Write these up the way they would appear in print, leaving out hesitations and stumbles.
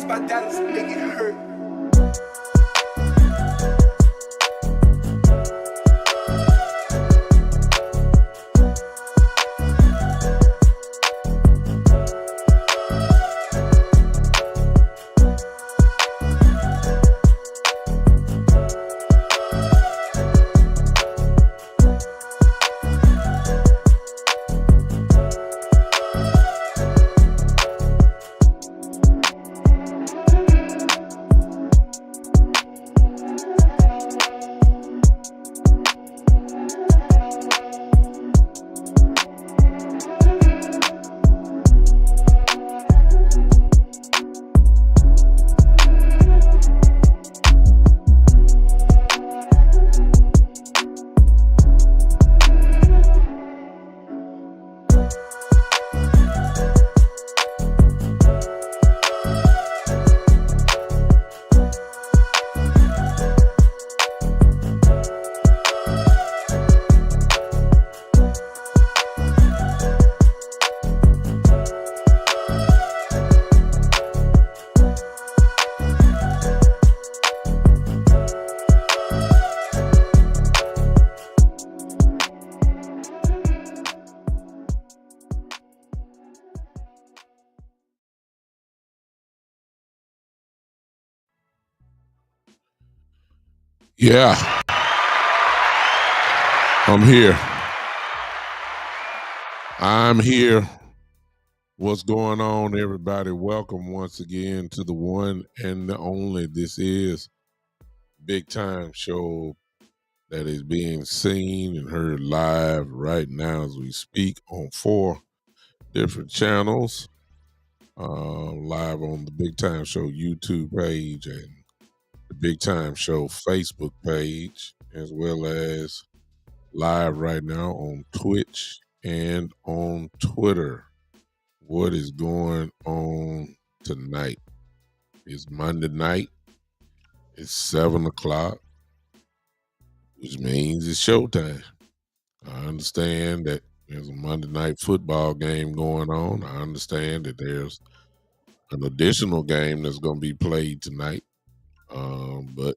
by Dallas make it hurt. Yeah, I'm here. What's going on, everybody? Welcome once again to the one and the only. This is Big Time Show that is being seen and heard live right now as we speak on 4 different channels. Live on the Big Time Show YouTube page and the Big Time Show Facebook page, as well as live right now on Twitch and on Twitter. What is going on tonight? It's Monday night. It's 7 o'clock, which means it's showtime. I understand that there's a Monday night football game going on. I understand that there's an additional game that's going to be played tonight. But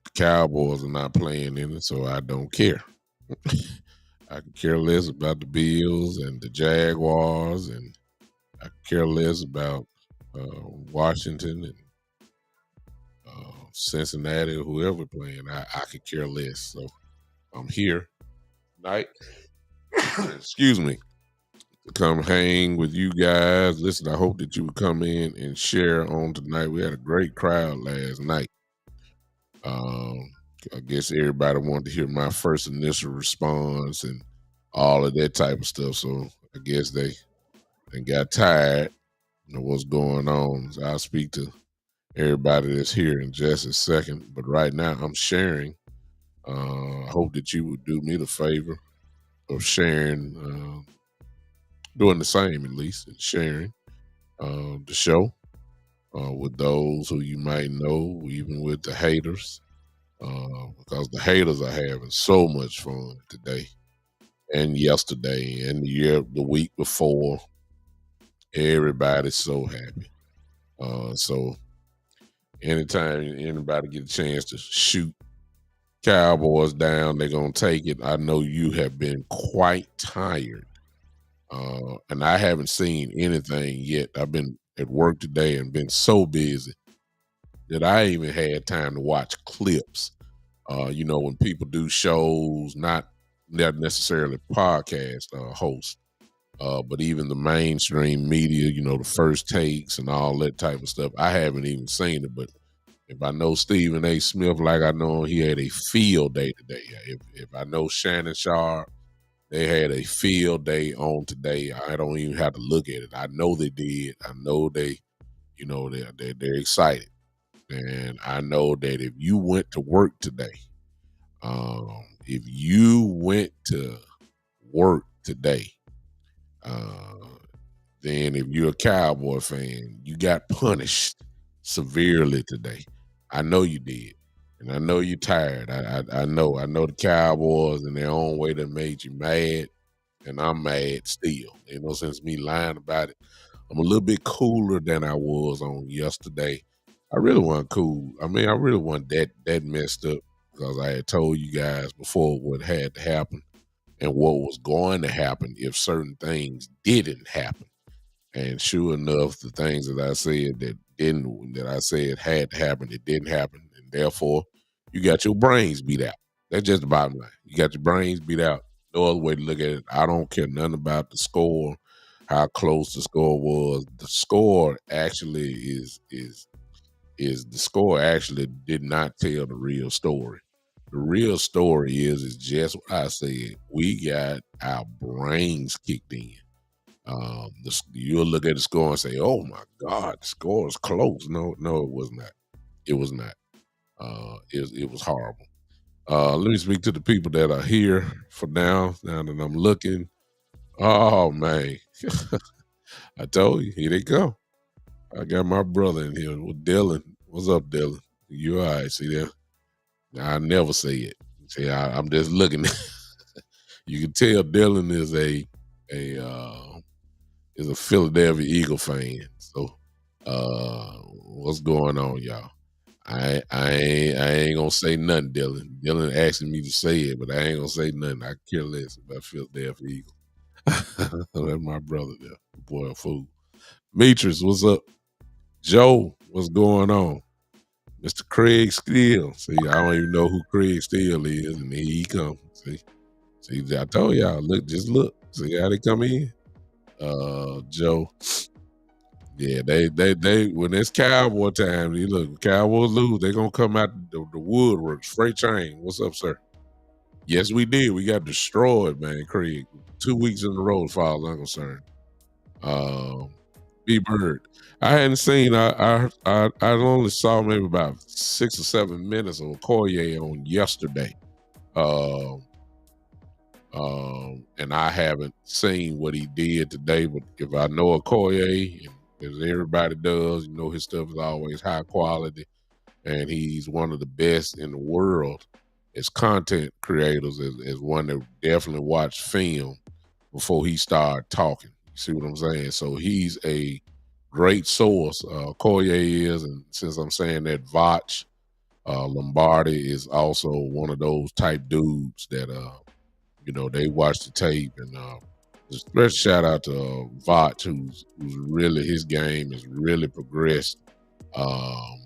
the Cowboys are not playing in it, so I don't care. I can care less about the Bills and the Jaguars, and I can care less about Washington and Cincinnati or whoever playing. I could care less. So I'm here tonight. Excuse me. To come hang with you guys. Listen, I hope that you would come in and share on tonight. We had a great crowd last night. I guess everybody wanted to hear my first initial response and all of that type of stuff. So I guess they got tired of what's going on. So I'll speak to everybody that's here in just a second. But right now I'm sharing. I hope that you would do me the favor of sharing, doing the same at least, and sharing the show with those who you might know, even with the haters. Because the haters are having so much fun today and yesterday and the week before. Everybody's so happy. So anytime anybody get a chance to shoot Cowboys down, they're going to take it. I know you have been quite tired. And I haven't seen anything yet. I've been at work today and been so busy that I even had time to watch clips. When people do shows, not necessarily podcast hosts, but even the mainstream media, the first takes and all that type of stuff. I haven't even seen it, but if I know Stephen A. Smith like I know him, he had a field day today. If I know Shannon Sharp, they had a field day on today. I don't even have to look at it. I know they did. I know they're excited. And I know that if you went to work today, then if you're a Cowboy fan, you got punished severely today. I know you did. And I know you're tired. I know the Cowboys in their own way that made you mad, and I'm mad still. Ain't no sense me lying about it. I'm a little bit cooler than I was on yesterday. I really wasn't cool. I mean, I really wasn't that messed up because I had told you guys before what had to happen and what was going to happen if certain things didn't happen. And sure enough, the things that I said that I said had to happen, it didn't happen, and therefore you got your brains beat out. That's just the bottom line. You got your brains beat out. No other way to look at it. I don't care nothing about the score, how close the score was. The score actually is the score actually did not tell the real story. The real story is just what I said. We got our brains kicked in. You'll look at the score and say, "Oh my God, the score is close." No, no, it was not. It was not. It was horrible. Let me speak to the people that are here for now. Now that I'm looking, oh man, I told you, here they go. I got my brother in here with Dylan. What's up, Dylan? You all right? See there? I never say it. See, I'm just looking. You can tell Dylan is a Philadelphia Eagle fan. So, what's going on, y'all? I ain't gonna say nothing, Dylan. Dylan asking me to say it, but I ain't gonna say nothing. I care less about Philadelphia Eagle. That's my brother there. Boy, a fool. Metris, what's up? Joe, what's going on? Mr. Craig Steele. See, I don't even know who Craig Steele is, and here he comes. See, I told y'all, just look. See how they come in? Joe. Yeah, they when it's Cowboy time, you look, Cowboys lose, they gonna come out the woodworks. Freight train. What's up, sir? Yes, we did. We got destroyed, man, Craig. 2 weeks in a row, as far as I'm concerned. Um, B Bird. I hadn't seen. I only saw maybe about 6 or 7 minutes of Okoye on yesterday. Um, and I haven't seen what he did today. But if I know Okoye, as everybody does, his stuff is always high quality, and he's one of the best in the world as content creators. As one that definitely watched film before he started talking. You see what I'm saying? So he's a great source. Koye is, and since I'm saying that, Vach Lombardi is also one of those type dudes that they watch the tape, and special shout out to Vach, who's really, his game has really progressed um,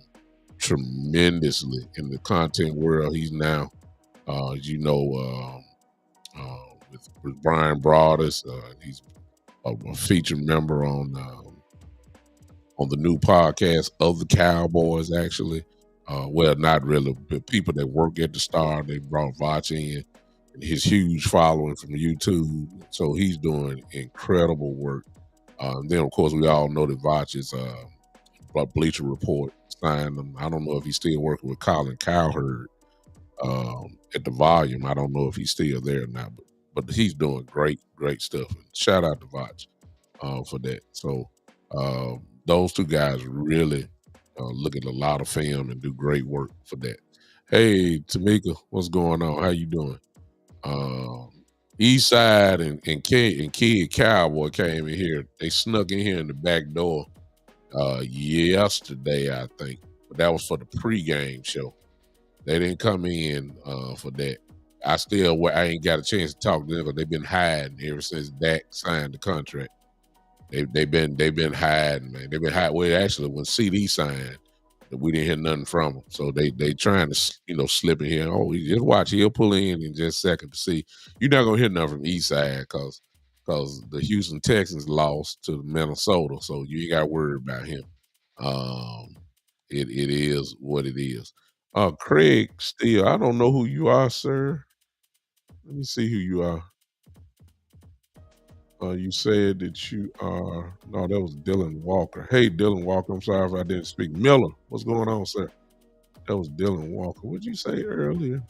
tremendously in the content world. He's now, as you know, with Brian Broadus, he's a featured member on the new podcast of the Cowboys, actually. Well, not really, but people that work at the Star, they brought Vach in, and his huge following from YouTube. So he's doing incredible work. Then, of course, we all know that Vach is Bleacher Report signed him. I don't know if he's still working with Colin Cowherd at the volume. I don't know if he's still there or not, but he's doing great stuff. And shout out to Vach for that. So those two guys really look at a lot of film and do great work for that. Hey, Tamika, what's going on? How you doing? East Side and Kid Cowboy came in here. They snuck in here in the back door yesterday, I think. But that was for the pregame show. They didn't come in for that. I ain't got a chance to talk to them because they've been hiding ever since Dak signed the contract. They've been hiding, man. They've been hiding. Well, actually, when CD signed, we didn't hear nothing from them. So they trying to slip in here. Oh, just watch. He'll pull in just a second to see. You're not gonna hear nothing from East Side because the Houston Texans lost to Minnesota, so you ain't got to worry about him. It is what it is. Craig Steele, I don't know who you are, sir. Let me see who you are. You said that you are. No, that was Dylan Walker. Hey, Dylan Walker. I'm sorry if I didn't speak. Miller, what's going on, sir? That was Dylan Walker. What'd you say earlier?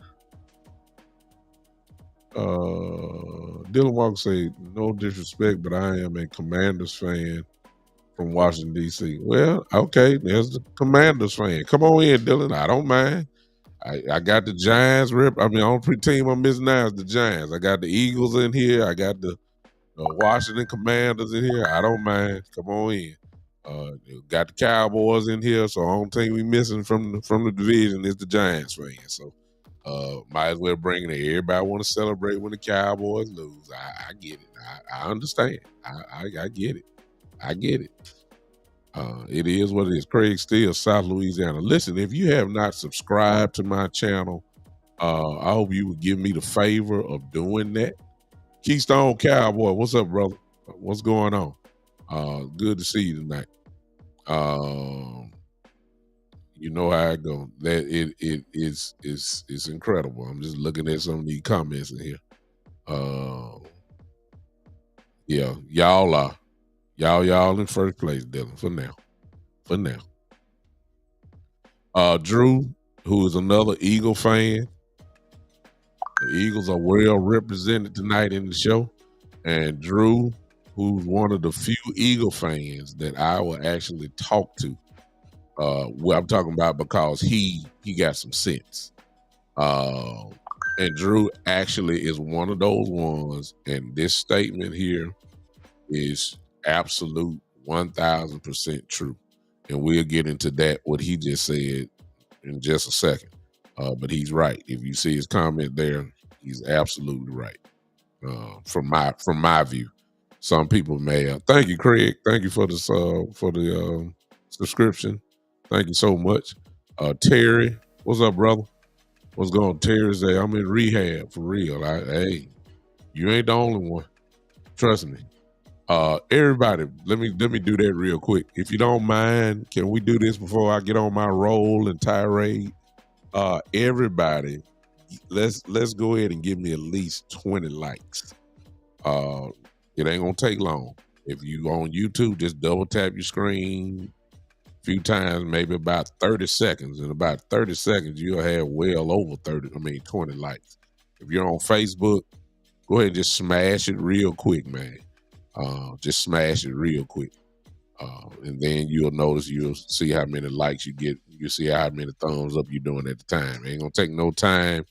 Dylan Walker said, no disrespect, but I am a Commanders fan from Washington, D.C. Well, okay, there's the Commanders fan. Come on in, Dylan. I don't mind. I got the Giants rip. I mean, the only team I'm missing now is the Giants. I got the Eagles in here. I got the Washington Commanders in here. I don't mind. Come on in. Got the Cowboys in here, so the only thing we missing from the division is the Giants fans. So might as well bring it in. Everybody want to celebrate when the Cowboys lose. I get it. I understand. I get it. I get it. It is what it is. Craig Steele, South Louisiana. Listen, if you have not subscribed to my channel, I hope you would give me the favor of doing that. Keystone Cowboy, what's up, brother? What's going on? Good to see you tonight. You know how I go. That it's incredible. I'm just looking at some of these comments in here. Yeah, y'all in first place, Dylan, for now. For now. Drew, who is another Eagle fan. The Eagles are well represented tonight in the show. And Drew, who's one of the few Eagle fans that I will actually talk to. What I'm talking about because he got some sense. And Drew actually is one of those ones, and this statement here is absolute 1,000% true. And we'll get into that, what he just said, in just a second. But he's right. If you see his comment there, he's absolutely right. From my view. Some people may have. Thank you, Craig. Thank you for the subscription. Thank you so much. Terry, what's up, brother? What's going on? Terry say, I'm in rehab for real. Hey, you ain't the only one. Trust me. Everybody, let me do that real quick. If you don't mind, can we do this before I get on my roll and tirade? Everybody, let's go ahead and give me at least 20 likes. It ain't gonna take long. If you on YouTube, just double tap your screen a few times, maybe about 30 seconds. In about 30 seconds, you'll have well over 20 likes. If you're on Facebook, go ahead and just smash it real quick, man. Just smash it real quick. And then you'll see how many likes you get. You'll see how many thumbs up you're doing at the time. It ain't gonna take no time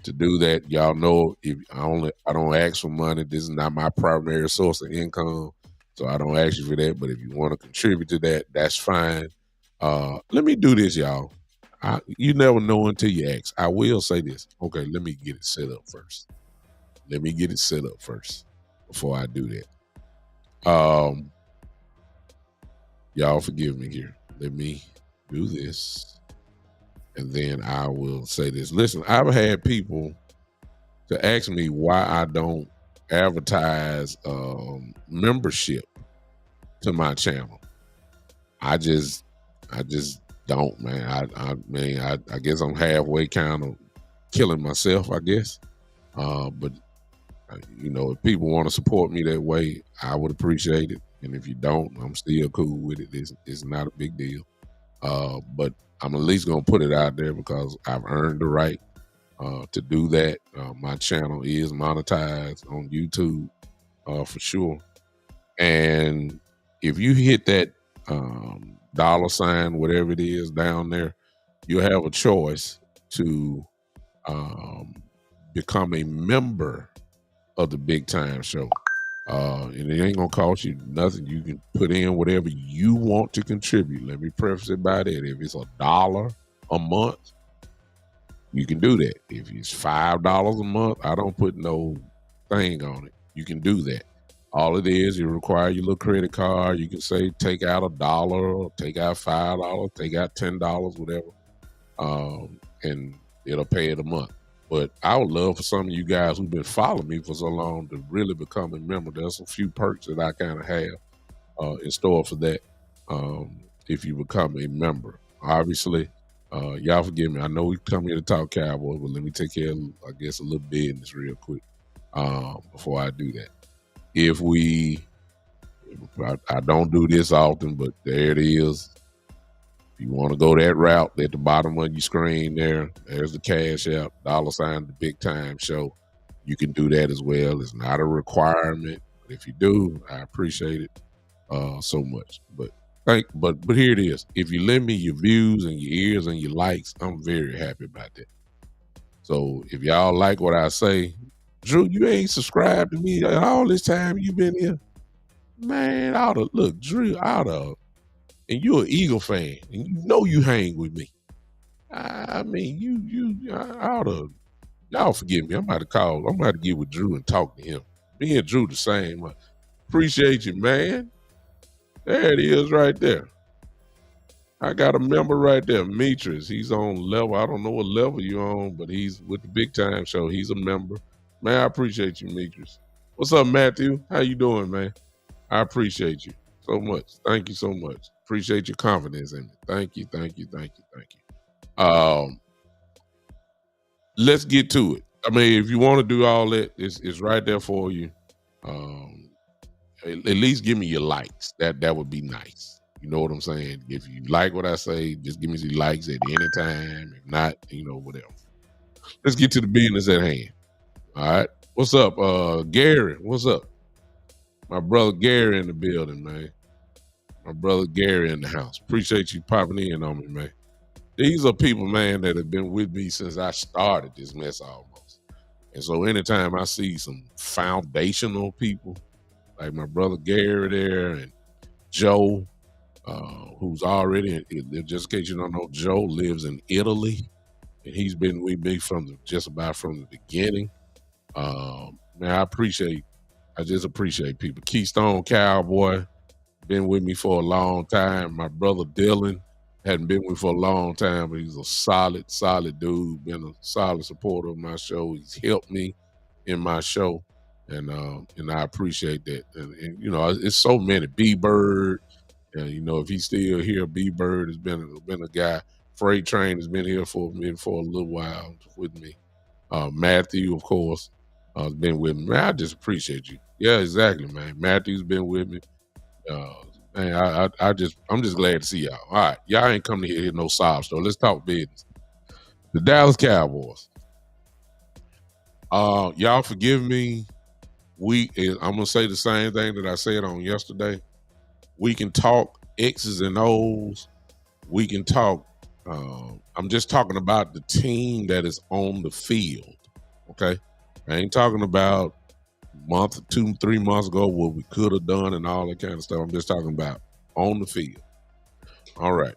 to do that. Y'all know if I don't ask for money. This is not my primary source of income, so I don't ask you for that. But if you want to contribute to that, that's fine. Let me do this, y'all. You never know until you ask. I will say this. Okay, let me get it set up first. Let me get it set up first before I do that. Y'all forgive me here. Let me do this. And then I will say this. Listen, I've had people to ask me why I don't advertise membership to my channel. I just don't, man. I guess I'm halfway kind of killing myself, I guess. But if people want to support me that way, I would appreciate it. And if you don't, I'm still cool with it. It's not a big deal. But I'm at least going to put it out there because I've earned the right to do that. My channel is monetized on YouTube for sure. And if you hit that $, whatever it is down there, you have a choice to become a member of the Big Time Show. And it ain't gonna cost you nothing. You can put in whatever you want to contribute. Let me preface it by that. If it's $1 a month, you can do that. If it's $5 a month, I don't put no thing on it. You can do that. All it is, you require your little credit card. You can say take out $1, or take out $5, take out $10, whatever, and it'll pay it a month. But I would love for some of you guys who've been following me for so long to really become a member. There's a few perks that I kind of have in store for that if you become a member. Obviously, y'all forgive me. I know we come here to talk Cowboys, but let me take care of, I guess, a little business real quick before I do that. I don't do this often, but there it is. If you want to go that route, at the bottom of your screen there's the Cash App, $, the Big Time Show. You can do that as well. It's not a requirement, but if you do, I appreciate it so much. But here it is. If you lend me your views and your ears and your likes, I'm very happy about that. So if y'all like what I say, Drew, you ain't subscribed to me all this time you been here. Man, look, Drew, and you're an Eagle fan, and you know you hang with me. I mean, I ought to, y'all forgive me. I'm about to call. I'm about to get with Drew and talk to him. Me and Drew the same. Appreciate you, man. There it is right there. I got a member right there, Metris. He's on level. I don't know what level you're on, but he's with the Big Time Show. He's a member. Man, I appreciate you, Metris. What's up, Matthew? How you doing, man? I appreciate you so much. Thank you so much. Appreciate your confidence in me. Thank you, thank you, thank you, thank you. Let's get to it. I mean, if you want to do all that, it's right there for you. At least give me your likes. That would be nice. You know what I'm saying? If you like what I say, just give me some likes at any time. If not, whatever. Let's get to the business at hand. All right. What's up, Gary? What's up? My brother Gary in the building, man. My brother Gary in the house. Appreciate you popping in on me, man. These are people, man, that have been with me since I started this mess almost. And so anytime I see some foundational people, like my brother Gary there and Joe, who's already, just in case you don't know, Joe lives in Italy. And he's been with me just about from the beginning. Man, I just appreciate people. Keystone Cowboy, been with me for a long time. My brother Dylan hadn't been with me for a long time, but he's a solid dude, been a solid supporter of my show. He's helped me in my show, and I appreciate that. And it's so many. B-Bird, if he's still here, B-Bird has been a guy. Freight Train has been here for a little while with me. Matthew, of course, has been with me. Man, I just appreciate you. Yeah, exactly, man. Matthew's been with me. Man, I'm just glad to see y'all. All right, y'all ain't coming here no sob story. Let's talk business. The Dallas Cowboys. Y'all forgive me. I'm gonna say the same thing that I said on yesterday. We can talk X's and O's. We can talk. I'm just talking about the team that is on the field. Okay, I ain't talking about month, 2-3 months ago what we could have done and all that kind of stuff. I'm just talking about on the field. All right.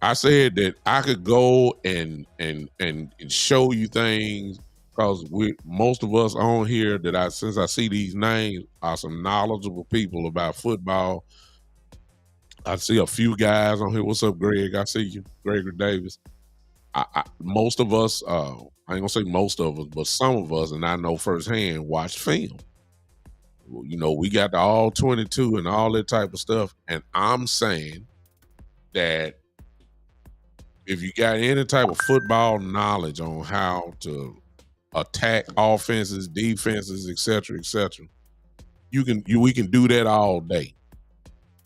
I said that I could go and show you things because most of us on here since I see these names are some knowledgeable people about football. I see a few guys on here. What's up, Greg? I see you, Gregory Davis. Most of us, I ain't gonna say most of us, but some of us, and I know firsthand, watch film. We got the all 22 and all that type of stuff. And I'm saying that if you got any type of football knowledge on how to attack offenses, defenses, etc., we can do that all day.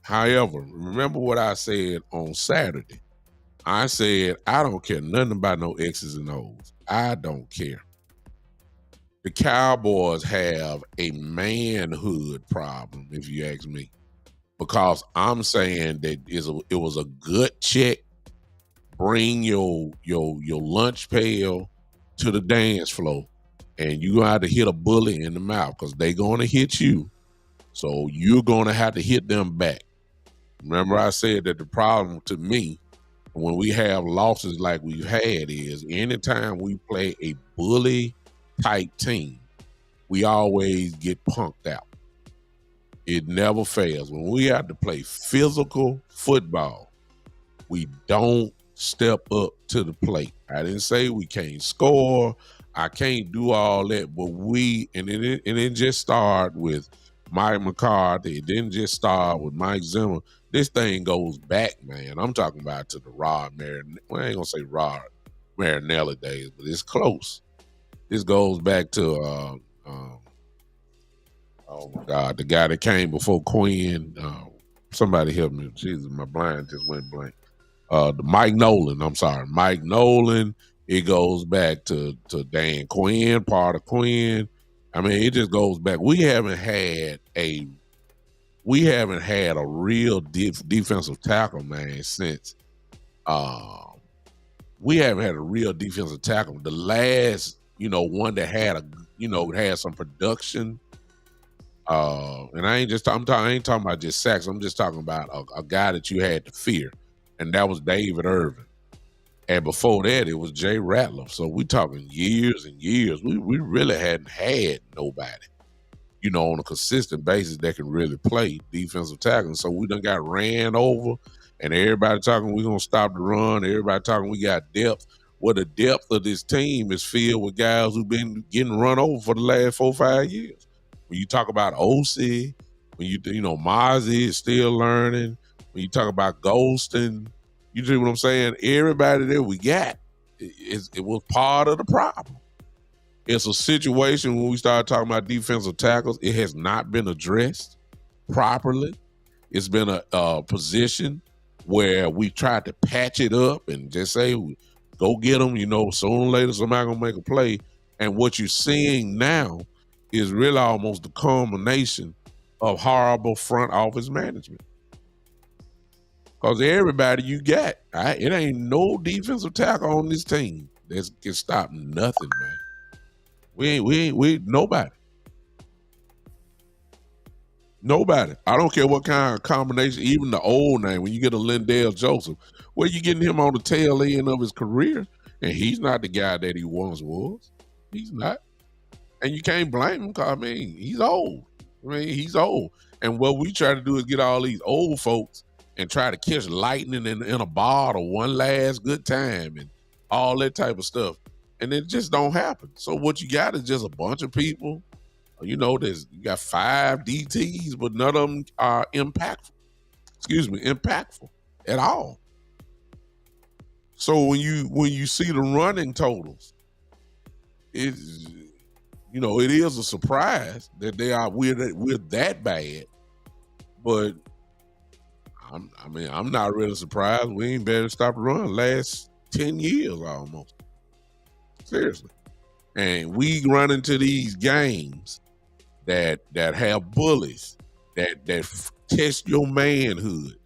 However, remember what I said on Saturday. I said, I don't care nothing about no X's and O's. I don't care. The Cowboys have a manhood problem, if you ask me, because I'm saying that it was a gut check. Bring your lunch pail to the dance floor, and you're going to have to hit a bully in the mouth because they're going to hit you. So you're going to have to hit them back. Remember I said that the problem to me when we have losses like we've had is anytime we play a bully type team, we always get punked out. It never fails. When we have to play physical football, we don't step up to the plate. I didn't say we can't score. I can't do all that, but it didn't just start with Mike McCarthy. It didn't just start with Mike Zimmer. This thing goes back, man. I'm talking about to the Rod Marinelli. Well, I ain't gonna say Rod Marinelli days, but it's close. This goes back to oh my God, the guy that came before Quinn. Somebody help me. Jesus, my blind just went blank. The Mike Nolan. I'm sorry, Mike Nolan. It goes back to Dan Quinn, part of Quinn. I mean, it just goes back. We haven't had a real defensive tackle, man, since we haven't had a real defensive tackle. The last, one that had had some production. And I ain't talking about just sacks. I'm just talking about a guy that you had to fear, and that was David Irvin. And before that, it was Jay Ratliff. So we talking years and years. We really hadn't had nobody, on a consistent basis that can really play defensive tackle. So we done got ran over, and everybody talking we gonna stop the run. Everybody talking we got depth. Well, the depth of this team is filled with guys who've been getting run over for the last 4-5 years. When you talk about OC, when Mozzie is still learning. When you talk about Golston, you see what I'm saying? Everybody that we got, it was part of the problem. It's a situation when we start talking about defensive tackles, it has not been addressed properly. It's been a position where we tried to patch it up and just say, go get them, sooner or later somebody going to make a play. And what you're seeing now is really almost the culmination of horrible front office management. Because everybody you got, it ain't no defensive tackle on this team that can stop nothing, man. We nobody. Nobody. I don't care what kind of combination, even the old name, when you get a Lindell Joseph, where you getting him on the tail end of his career, and he's not the guy that he once was. He's not. And you can't blame him because, he's old. He's old. And what we try to do is get all these old folks and try to catch lightning in a bottle one last good time and all that type of stuff. And it just don't happen. So what you got is just a bunch of people. You got 5 DTs, but none of them are impactful at all. So when you see the running totals, it is a surprise that we're that bad. But I'm not really surprised. We ain't better stop the run last 10 years almost. Seriously. And we run into these games that have bullies, that test your manhood.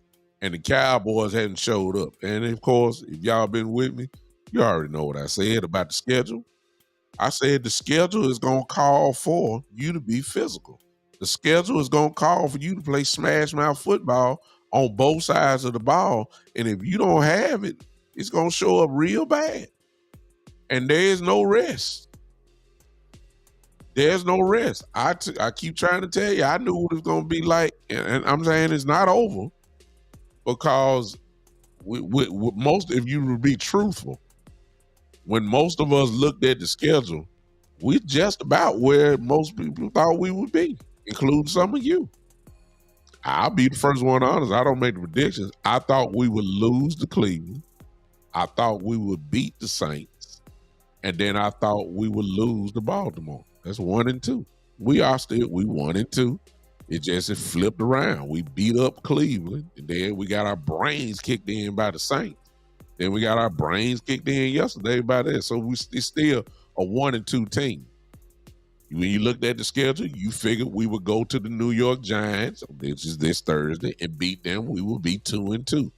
And the Cowboys hadn't showed up. And of course, if y'all been with me, you already know what I said about the schedule. I said the schedule is going to call for you to be physical. The schedule is going to call for you to play smash mouth football on both sides of the ball. And if you don't have it, it's going to show up real bad. And there is no rest. There's no rest. I keep trying to tell you, I knew what it was going to be like. And I'm saying it's not over because if you would be truthful, when most of us looked at the schedule, we're just about where most people thought we would be, including some of you. I'll be the first one honest. I don't make the predictions. I thought we would lose to Cleveland. I thought we would beat the Saints. And then I thought we would lose to Baltimore. That's 1 and 2. We 1 and 2. It flipped around. We beat up Cleveland, and then we got our brains kicked in by the Saints. Then we got our brains kicked in yesterday by that. So it's still a 1 and 2 team. When you looked at the schedule, you figured we would go to the New York Giants, which is this Thursday, and beat them. We will be 2 and 2.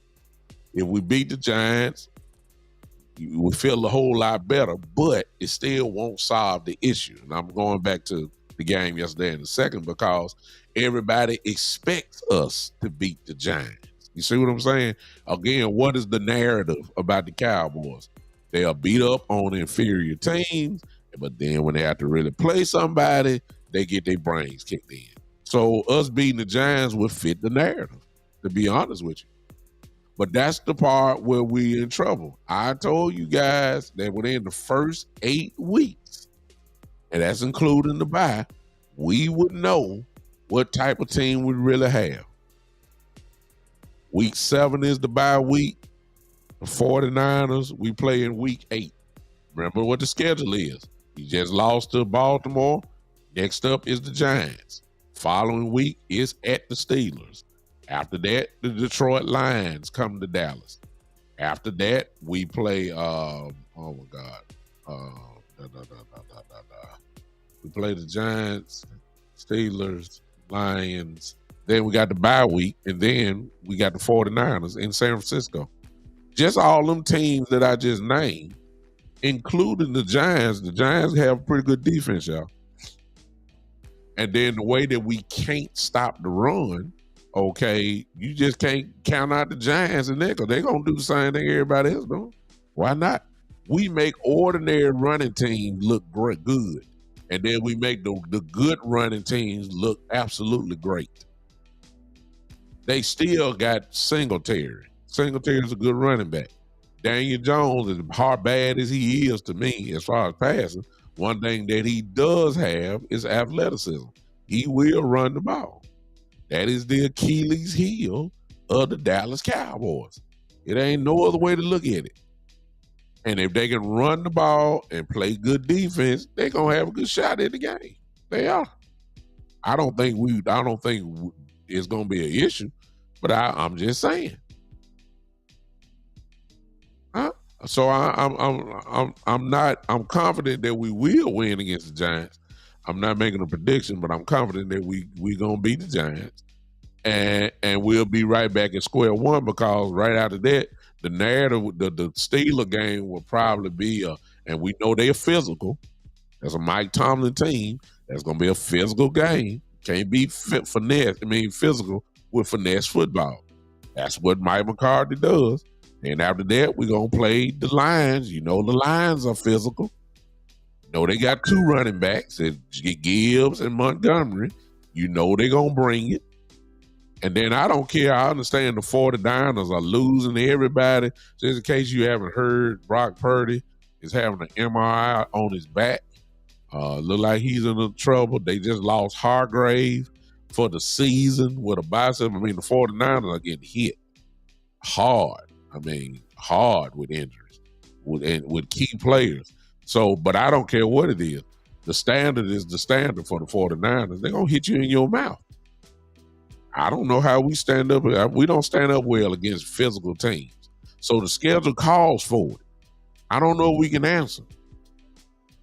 If we beat the Giants, we would feel a whole lot better, but it still won't solve the issue. And I'm going back to the game yesterday in a second because everybody expects us to beat the Giants. You see what I'm saying? Again, what is the narrative about the Cowboys? They are beat up on inferior teams, but then when they have to really play somebody, they get their brains kicked in. So us beating the Giants would fit the narrative, to be honest with you. But that's the part where we're in trouble. I told you guys that within the first 8 weeks, and that's including the bye, we would know what type of team we really have. Week 7 is the bye week. The 49ers, we play in week 8. Remember what the schedule is. You just lost to Baltimore. Next up is the Giants. Following week is at the Steelers. After that, the Detroit Lions come to Dallas. After that, we play, we play the Giants, Steelers, Lions. Then we got the bye week, and then we got the 49ers in San Francisco. Just all them teams that I just named, including the Giants. The Giants have a pretty good defense, y'all. And then the way that we can't stop the run, okay, you just can't count out the Giants and they're going to do the same thing everybody else doing. Why not? We make ordinary running teams look great, good. And then we make the good running teams look absolutely great. They still got Singletary. Singletary's a good running back. Daniel Jones, as hard bad as he is to me as far as passing, one thing that he does have is athleticism. He will run the ball. That is the Achilles heel of the Dallas Cowboys. It ain't no other way to look at it. And if they can run the ball and play good defense, they're gonna have a good shot at the game. They are. I don't think it's gonna be an issue, but I'm just saying. Huh? So I'm confident that we will win against the Giants. I'm not making a prediction, but I'm confident that we gonna beat the Giants, and we'll be right back at square one, because right after that, the narrative, the Steeler game will probably be and we know they're physical. That's a Mike Tomlin team. That's gonna be a physical game. Can't be physical with finesse football. That's what Mike McCarthy does. And after that, we're going to play the Lions. You know the Lions are physical. You know they got two running backs, Gibbs and Montgomery. You know they're going to bring it. And then I don't care. I understand the 49ers are losing everybody. Just in case you haven't heard, Brock Purdy is having an MRI on his back. Look like he's in trouble. They just lost Hargrave for the season with a bicep. The 49ers are getting hit hard. Hard with injuries, with key players. So, but I don't care what it is. The standard is the standard for the 49ers. They're going to hit you in your mouth. I don't know how we stand up. We don't stand up well against physical teams. So the schedule calls for it. I don't know if we can answer.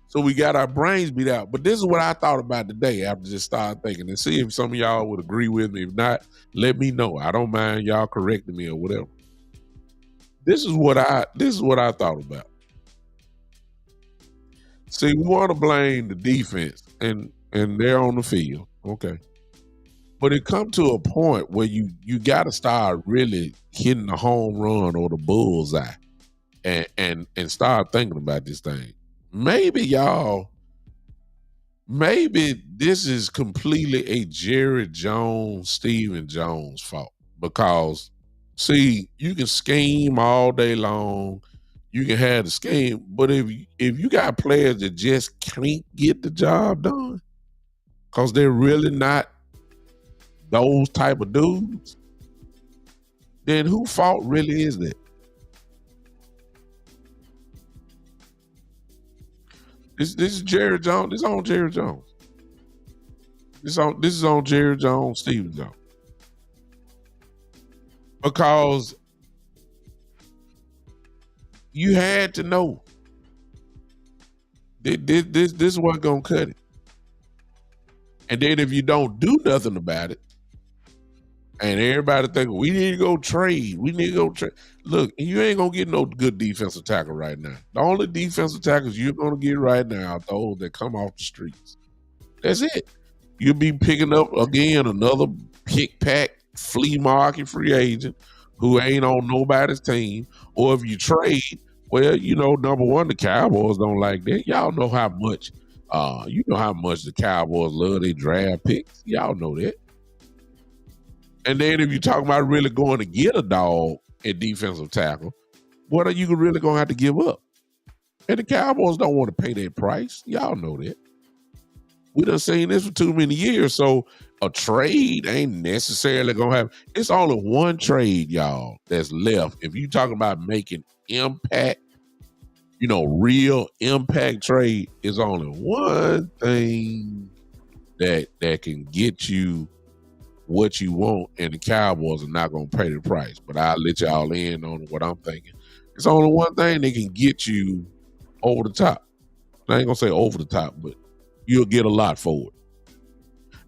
So we got our brains beat out. But this is what I thought about today after just started thinking, and see if some of y'all would agree with me. If not, let me know. I don't mind y'all correcting me or whatever. This is what I thought about. See, we want to blame the defense, and they're on the field, okay. But it come to a point where you got to start really hitting the home run or the bullseye, and start thinking about this thing. Maybe this is completely a Jerry Jones, Stephen Jones fault, because see, you can scheme all day long. You can have the scheme, but if you got players that just can't get the job done because they're really not those type of dudes, then whose fault really is that? This is Jerry Jones. This is on Jerry Jones. This is on Jerry Jones, Stephen Jones. Because you had to know this wasn't gonna cut it. And then if you don't do nothing about it, and everybody think we need to go trade, look, you ain't gonna get no good defensive tackle right now. The only defensive tackles you're gonna get right now are those that come off the streets. That's it. You'll be picking up again another pick-pack flea market free agent who ain't on nobody's team. Or if you trade, well, number one, the Cowboys don't like that. Y'all know how much the Cowboys love their draft picks. Y'all know that. And then if you're talking about really going to get a dog at defensive tackle, what are you really going to have to give up? And the Cowboys don't want to pay that price. Y'all know that. We done seen this for too many years. So a trade ain't necessarily going to have. It's only one trade, y'all, that's left. If you're talking about making impact, real impact trade, is only one thing that can get you what you want, and the Cowboys are not going to pay the price. But I'll let y'all in on what I'm thinking. It's only one thing that can get you over the top. I ain't going to say over the top, but you'll get a lot for it.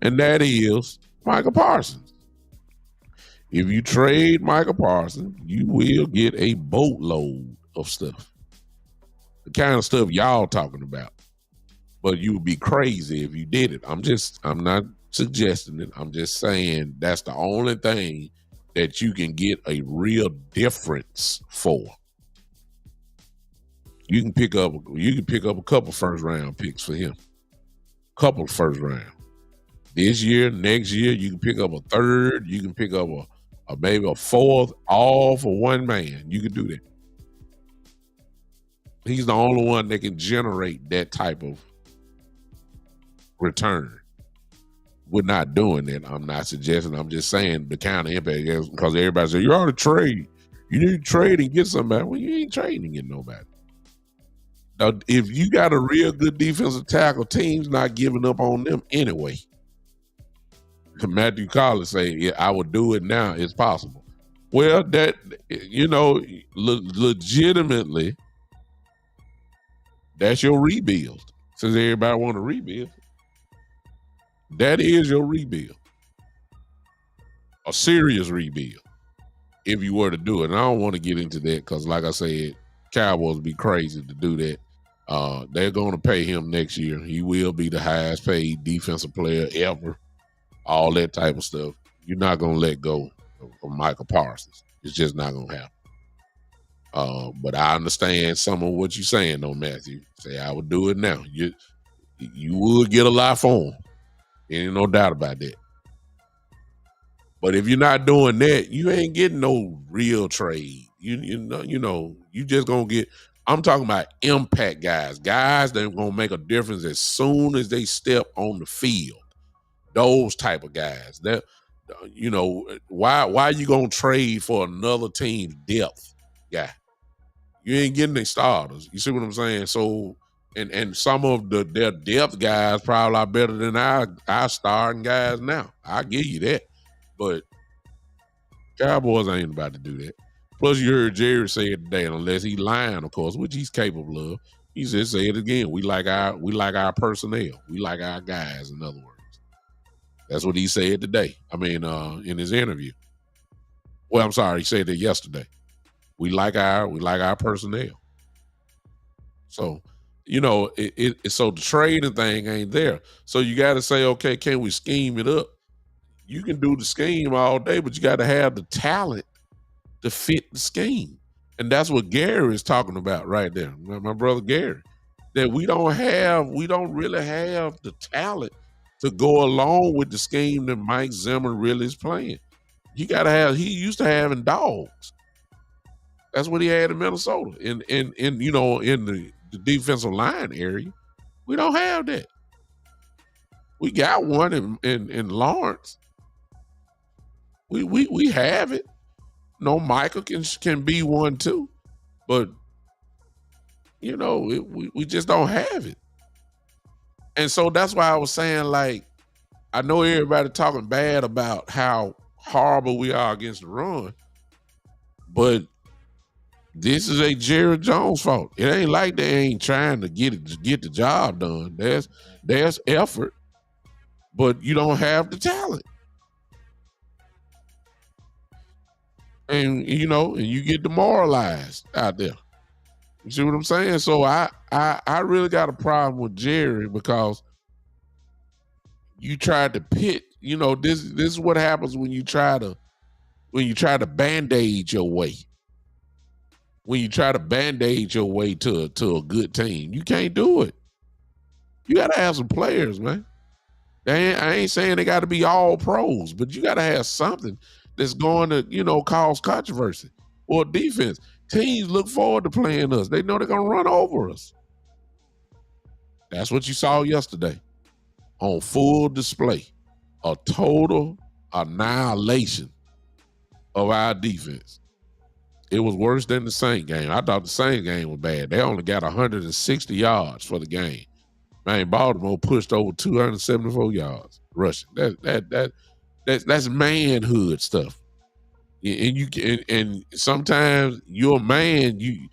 And that is Micah Parsons. If you trade Micah Parsons, you will get a boatload of stuff. The kind of stuff y'all talking about. but you would be crazy if you did it. I'm not suggesting it. I'm just saying that's the only thing that you can get a real difference for. You can pick up a couple first round picks for him. Couple first round. This year, next year, you can pick up a third, you can pick up a maybe a fourth, all for one man. You can do that. He's the only one that can generate that type of return. We're not doing that. I'm not suggesting. I'm just saying the kind of impact, because everybody says you ought to trade. You need to trade and get somebody. Well, you ain't trading and get nobody. Now, if you got a real good defensive tackle, team's not giving up on them anyway. Matthew Collins say, "Yeah, I would do it now. It's possible." Well, that legitimately, that's your rebuild. Since everybody want to rebuild, that is your rebuild, a serious rebuild. If you were to do it, and I don't want to get into that because, like I said, Cowboys would be crazy to do that. They're going to pay him next year. He will be the highest paid defensive player ever. All that type of stuff. You're not going to let go of Michael Parsons. It's just not going to happen. But I understand some of what you're saying, though, Matthew. Say I would do it now. You would get a lot for him. Ain't no doubt about that. But if you're not doing that, you ain't getting no real trade. You just gonna get. I'm talking about impact guys that are gonna make a difference as soon as they step on the field. Those type of guys. That why you gonna trade for another team's depth guy? You ain't getting their starters. You see what I'm saying? So and some of their depth guys probably are better than our starting guys now. I give you that. But Cowboys ain't about to do that. Plus, you heard Jerry say it today, unless he's lying, of course, which he's capable of. He just say it again. We like our personnel. We like our guys, in other words. That's what he said today. I mean, in his interview. Well, I'm sorry, he said that yesterday. We like our personnel. So, so the trading thing ain't there. So you got to say, okay, can we scheme it up? You can do the scheme all day, but you got to have the talent to fit the scheme. And that's what Gary is talking about right there. My brother Gary, that we don't really have the talent to go along with the scheme that Mike Zimmer really is playing. He used to having dogs. That's what he had in Minnesota. In the defensive line area. We don't have that. We got one in Lawrence. We have it. No, Michael can be one too, but we just don't have it. And so that's why I was saying, like, I know everybody talking bad about how horrible we are against the run, but this is a Jerry Jones fault. It ain't like they ain't trying to get the job done. There's effort, but you don't have the talent. And you get demoralized out there. You see what I'm saying? So I really got a problem with Jerry because you tried to pit. This is what happens when you try to band-aid your way. When you try to band-aid your way to a good team, you can't do it. You got to have some players, man. I ain't saying they got to be all pros, but you got to have something that's going to, cause controversy. Or defense. Teams look forward to playing us. They know they're going to run over us. That's what you saw yesterday on full display. A total annihilation of our defense. It was worse than the Saints game. I thought the Saints game was bad. They only got 160 yards for the game. Man, Baltimore pushed over 274 yards rushing. That's manhood stuff. And sometimes you're a man, you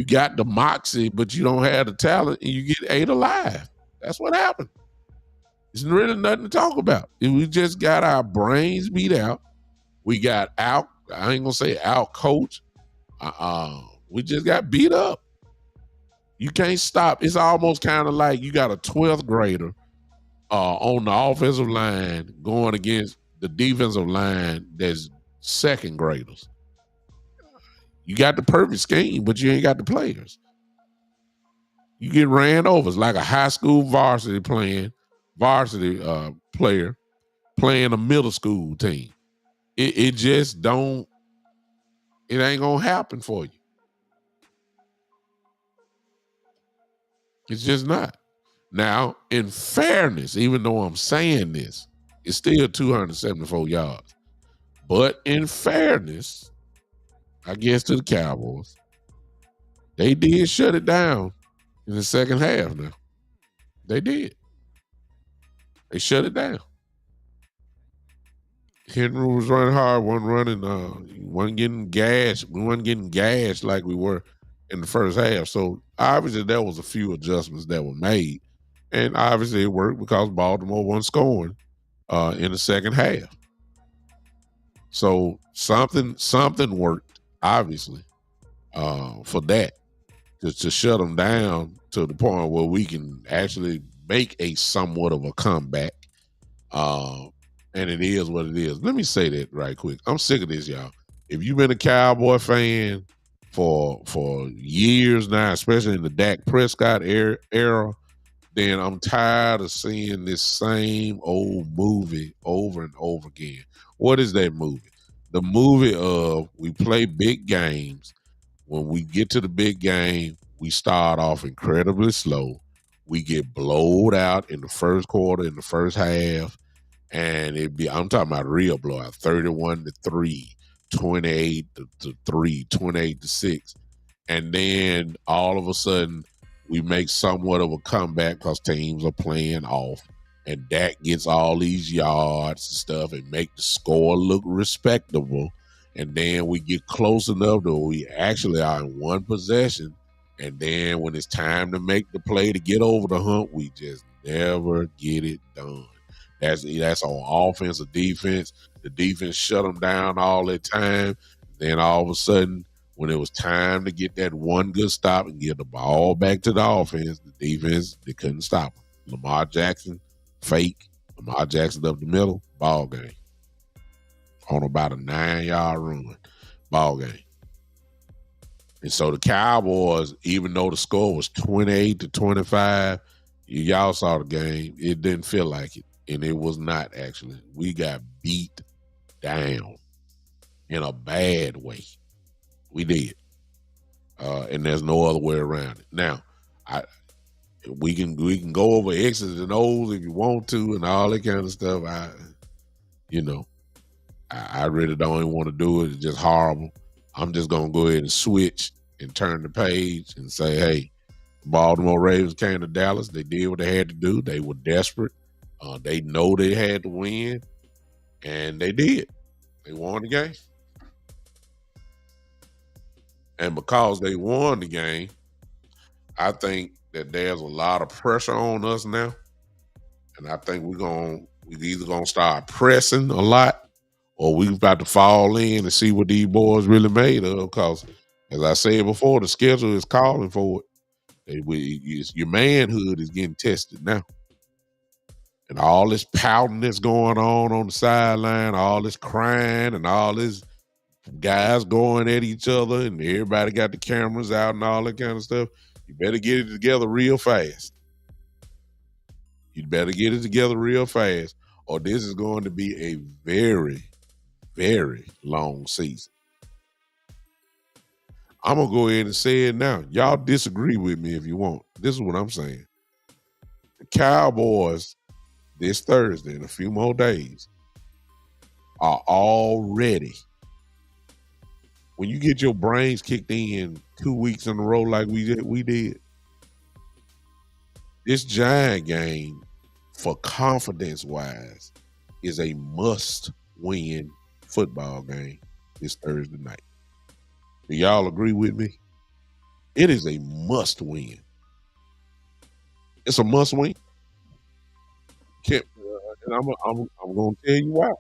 got the moxie, but you don't have the talent, and you get ate alive. That's what happened. It's really nothing to talk about. We just got our brains beat out. We got out. I ain't gonna say out coach. We just got beat up. You can't stop. It's almost kind of like you got a 12th grader on the offensive line going against the defensive line that's second graders. You got the perfect scheme, but you ain't got the players. You get ran over. It's like a high school varsity player playing a middle school team. It just don't. It ain't gonna happen for you. It's just not. Now, in fairness, even though I'm saying this, it's still 274 yards. But in fairness, I guess to the Cowboys, they did shut it down in the second half now. They did. They shut it down. Henry was running hard, wasn't getting gashed. We wasn't getting gashed like we were in the first half. So obviously there was a few adjustments that were made. And obviously it worked because Baltimore wasn't scoring in the second half. So something worked, obviously, for that. To shut them down to the point where we can actually make a somewhat of a comeback. And it is what it is. Let me say that right quick. I'm sick of this, y'all. If you've been a Cowboy fan for years now, especially in the Dak Prescott era, then I'm tired of seeing this same old movie over and over again. What is that movie? The movie of we play big games. When we get to the big game, we start off incredibly slow. We get blowed out in the first quarter, in the first half, and I'm talking about real blowout, 31-3, 28-3, 28-6. And then all of a sudden, we make somewhat of a comeback because teams are playing off. And Dak gets all these yards and stuff and make the score look respectable. And then we get close enough that we actually are in one possession. And then when it's time to make the play to get over the hump, we just never get it done. That's on offense or defense. The defense shut them down all the time. Then all of a sudden, when it was time to get that one good stop and get the ball back to the offense, the defense, they couldn't stop them. Lamar Jackson, fake. Lamar Jackson up the middle, ball game. On about a 9-yard run, ball game. And so the Cowboys, even though the score was 28-25, y'all saw the game, it didn't feel like it. And it was not, actually. We got beat down in a bad way. We did. And there's no other way around it. Now, we can go over X's and O's if you want to and all that kind of stuff. I really don't even want to do it. It's just horrible. I'm just going to go ahead and switch and turn the page and say, hey, Baltimore Ravens came to Dallas. They did what they had to do. They were desperate. They know they had to win, and they did. They won the game. And because they won the game, I think that there's a lot of pressure on us now. And I think we're either going to start pressing a lot, or we about to fall in and see what these boys really made of. Because, as I said before, the schedule is calling for it. Your manhood is getting tested now. And all this pouting that's going on the sideline, all this crying and all this guys going at each other and everybody got the cameras out and all that kind of stuff, you better get it together real fast. You better get it together real fast, or this is going to be a very, very long season. I'm going to go ahead and say it now. Y'all disagree with me if you want. This is what I'm saying. The Cowboys this Thursday, in a few more days, are already, when you get your brains kicked in 2 weeks in a row like we did, this Giant game, for confidence-wise, is a must-win football game this Thursday night. Do y'all agree with me? It is a must-win. It's a must-win. And I'm going to tell you why.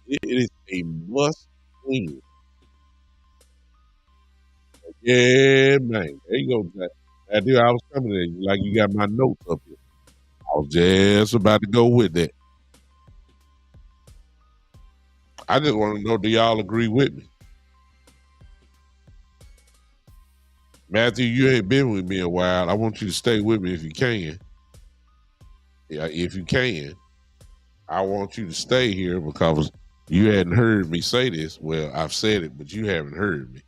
It is a must-win. Yeah, man. There you go, Jack. I do. I was coming at you like you got my notes up here. I was just about to go with that. I just want to know, do y'all agree with me? Matthew, you ain't been with me a while. I want you to stay with me if you can. Yeah, if you can. I want you to stay here because you hadn't heard me say this. Well, I've said it, but you haven't heard me.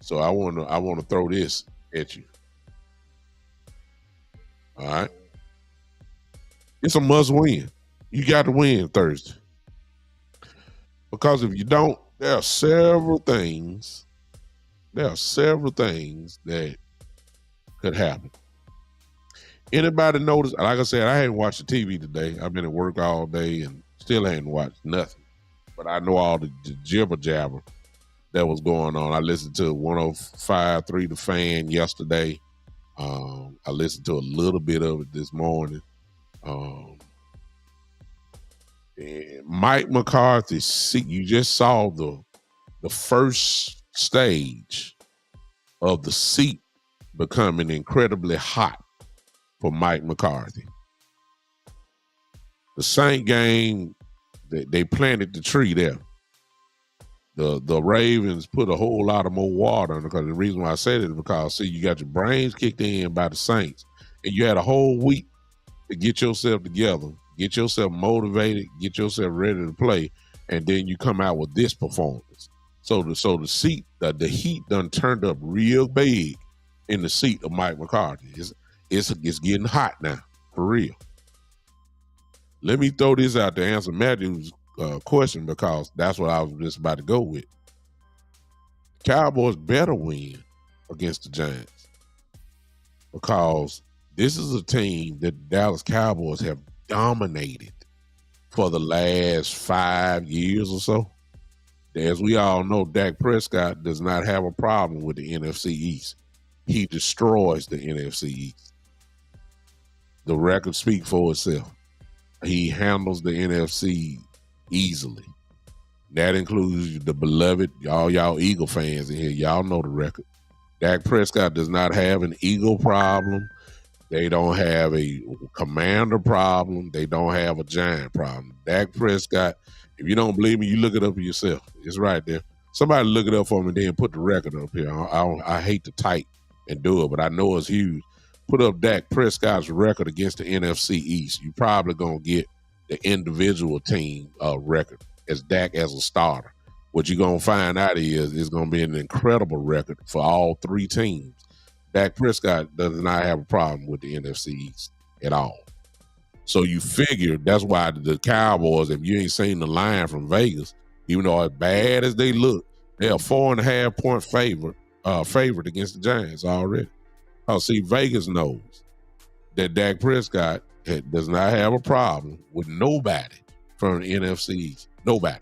So I want to throw this at you. All right. It's a must win. You got to win Thursday. Because if you don't, there are several things that could happen. Anybody notice? Like I said, I hadn't watched the TV today. I've been at work all day and still hadn't watched nothing. But I know all the jibber jabber that was going on. I listened to 105.3 The Fan yesterday. I listened to a little bit of it this morning. And Mike McCarthy, you just saw the first stage of the seat becoming incredibly hot for Mike McCarthy. The Saint game, they planted the tree there. The Ravens put a whole lot of more water on it, because the reason why I said it is because, see, you got your brains kicked in by the Saints, and you had a whole week to get yourself together, get yourself motivated, get yourself ready to play, and then you come out with this performance. So the heat done turned up real big in the seat of Mike McCarthy. It's getting hot now, for real. Let me throw this out to answer Matthew's question, because that's what I was just about to go with. Cowboys better win against the Giants, because this is a team that the Dallas Cowboys have dominated for the last 5 years or so. As we all know, Dak Prescott does not have a problem with the NFC East. He destroys the NFC East. The record speaks for itself. He handles the NFC easily. That includes the beloved, all y'all Eagle fans in here. Y'all know the record. Dak Prescott does not have an Eagle problem. They don't have a Commander problem. They don't have a Giant problem. Dak Prescott, if you don't believe me, you look it up for yourself. It's right there. Somebody look it up for me and then put the record up here. I hate to type and do it, but I know it's huge. Put up Dak Prescott's record against the NFC East. You probably going to get the individual team record as Dak as a starter. What you're going to find out is it's going to be an incredible record for all three teams. Dak Prescott does not have a problem with the NFC East at all. So you figure that's why the Cowboys, if you ain't seen the line from Vegas, even though as bad as they look, they're a 4.5 point favorite against the Giants already. Oh, see, Vegas knows that Dak Prescott does not have a problem with nobody from the NFC East. Nobody.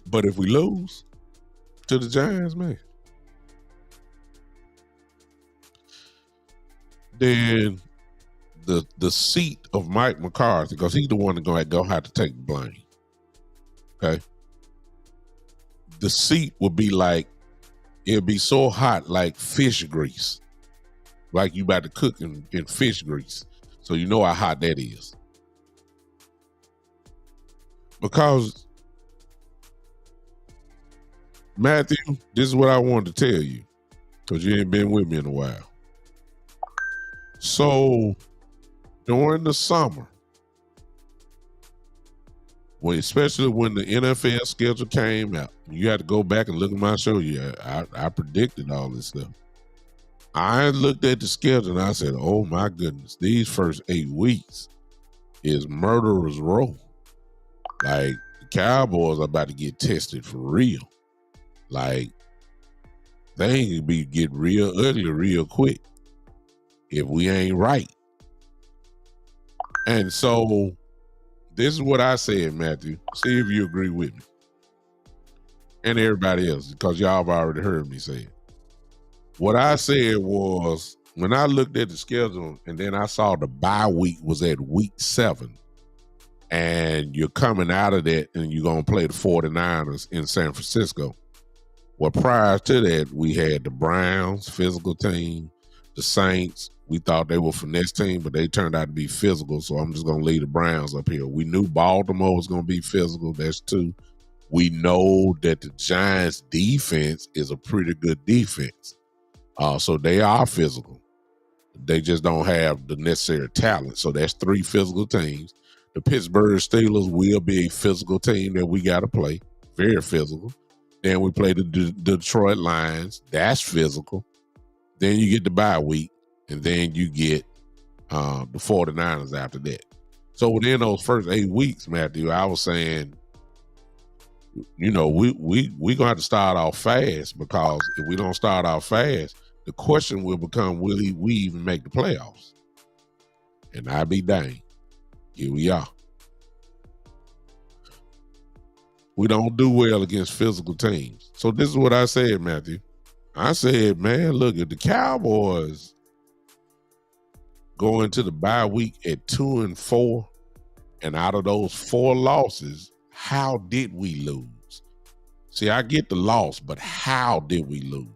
But if we lose to the Giants, man, then the seat of Mike McCarthy, because he's the one that's going to have to take the blame. Okay? The seat would be like, it'd be so hot like fish grease. Like you about to cook in fish grease. So you know how hot that is. Because, Matthew, this is what I wanted to tell you, because you ain't been with me in a while. So during the summer, especially when the NFL schedule came out, you had to go back and look at my show. Yeah, I predicted all this stuff. I looked at the schedule and I said, oh my goodness, these first 8 weeks is murderer's row. Like, the Cowboys are about to get tested for real. Like, things can get real ugly real quick if we ain't right. And so this is what I said, Matthew. See if you agree with me. And everybody else, because y'all have already heard me say it. What I said was, when I looked at the schedule and then I saw the bye week was at week 7, and you're coming out of that and you're going to play the 49ers in San Francisco, Well, prior to that, we had the Browns, physical team, the Saints. We thought they were finesse team, but they turned out to be physical. So I'm just going to leave the Browns up here. We knew Baltimore was going to be physical. That's two. We know that the Giants' defense is a pretty good defense. So they are physical. They just don't have the necessary talent. So that's three physical teams. The Pittsburgh Steelers will be a physical team that we got to play. Very physical. Then we play the Detroit Lions. That's physical. Then you get the bye week. And then you get the 49ers after that. So within those first 8 weeks, Matthew, I was saying, we gonna have to start off fast, because if we don't start off fast, the question will become, will we even make the playoffs? And I'd be dang. Here we are. We don't do well against physical teams. So this is what I said, Matthew. I said, man, look, if the Cowboys go into the bye week at 2-4, and out of those 4 losses, how did we lose? See, I get the loss, but how did we lose?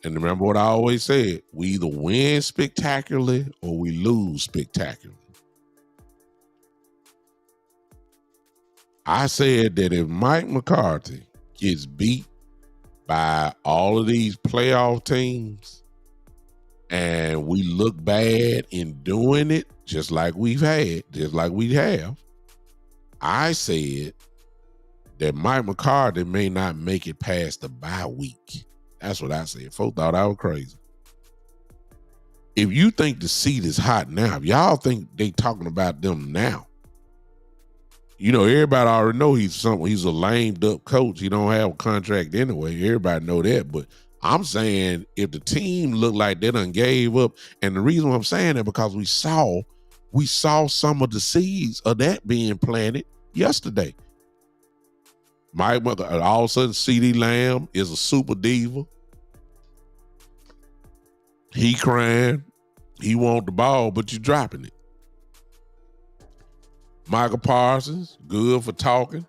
And remember what I always said, we either win spectacularly or we lose spectacularly. I said that if Mike McCarthy gets beat by all of these playoff teams and we look bad in doing it, just like we have, I said that Mike McCarthy may not make it past the bye week. That's what I said. Folks thought I was crazy. If you think the seat is hot now, if y'all think they talking about them now, everybody already know he's a lamed up coach. He don't have a contract anyway. Everybody know that. But I'm saying if the team look like they done gave up, and the reason why I'm saying that because we saw some of the seeds of that being planted yesterday. Mike, all of a sudden, CeeDee Lamb is a super diva. He crying. He want the ball, but you dropping it. Michael Parsons, good for talking.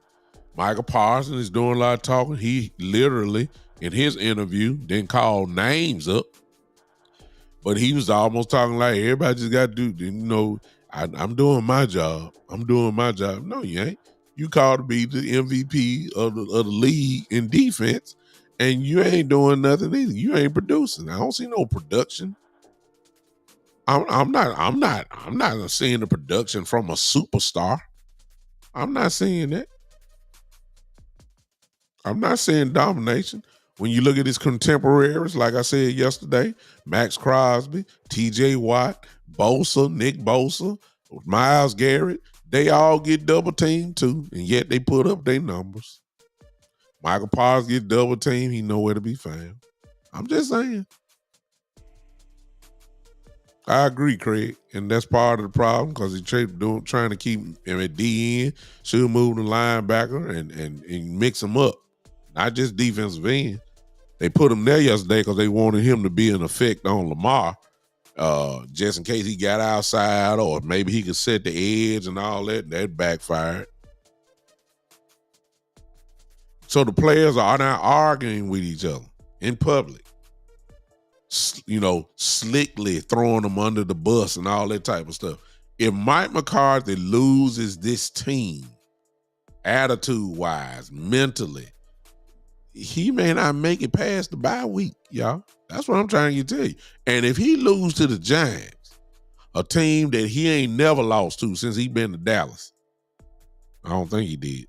Michael Parsons is doing a lot of talking. He literally, in his interview, didn't call names up, but he was almost talking like everybody just got to do, I'm doing my job. I'm doing my job. No, you ain't. You called to be the MVP of the league in defense, and you ain't doing nothing either. You ain't producing. I don't see no production. I'm not seeing the production from a superstar. I'm not seeing that. I'm not seeing domination. When you look at his contemporaries, like I said yesterday, Max Crosby, TJ Watt, Bosa, Nick Bosa, Myles Garrett, they all get double teamed too, and yet they put up their numbers. Michael Parsons get double teamed, he nowhere to be found. I'm just saying. I agree, Craig, and that's part of the problem because he's trying to keep him at DN. Should move the linebacker and mix him up, not just defensive end. They put him there yesterday because they wanted him to be an effect on Lamar, just in case he got outside or maybe he could set the edge and all that. And that backfired. So the players are now arguing with each other in public. Slickly throwing them under the bus and all that type of stuff. If Mike McCarthy loses this team, attitude-wise, mentally, he may not make it past the bye week, y'all. That's what I'm trying to tell you. And if he loses to the Giants, a team that he ain't never lost to since he been to Dallas, I don't think he did.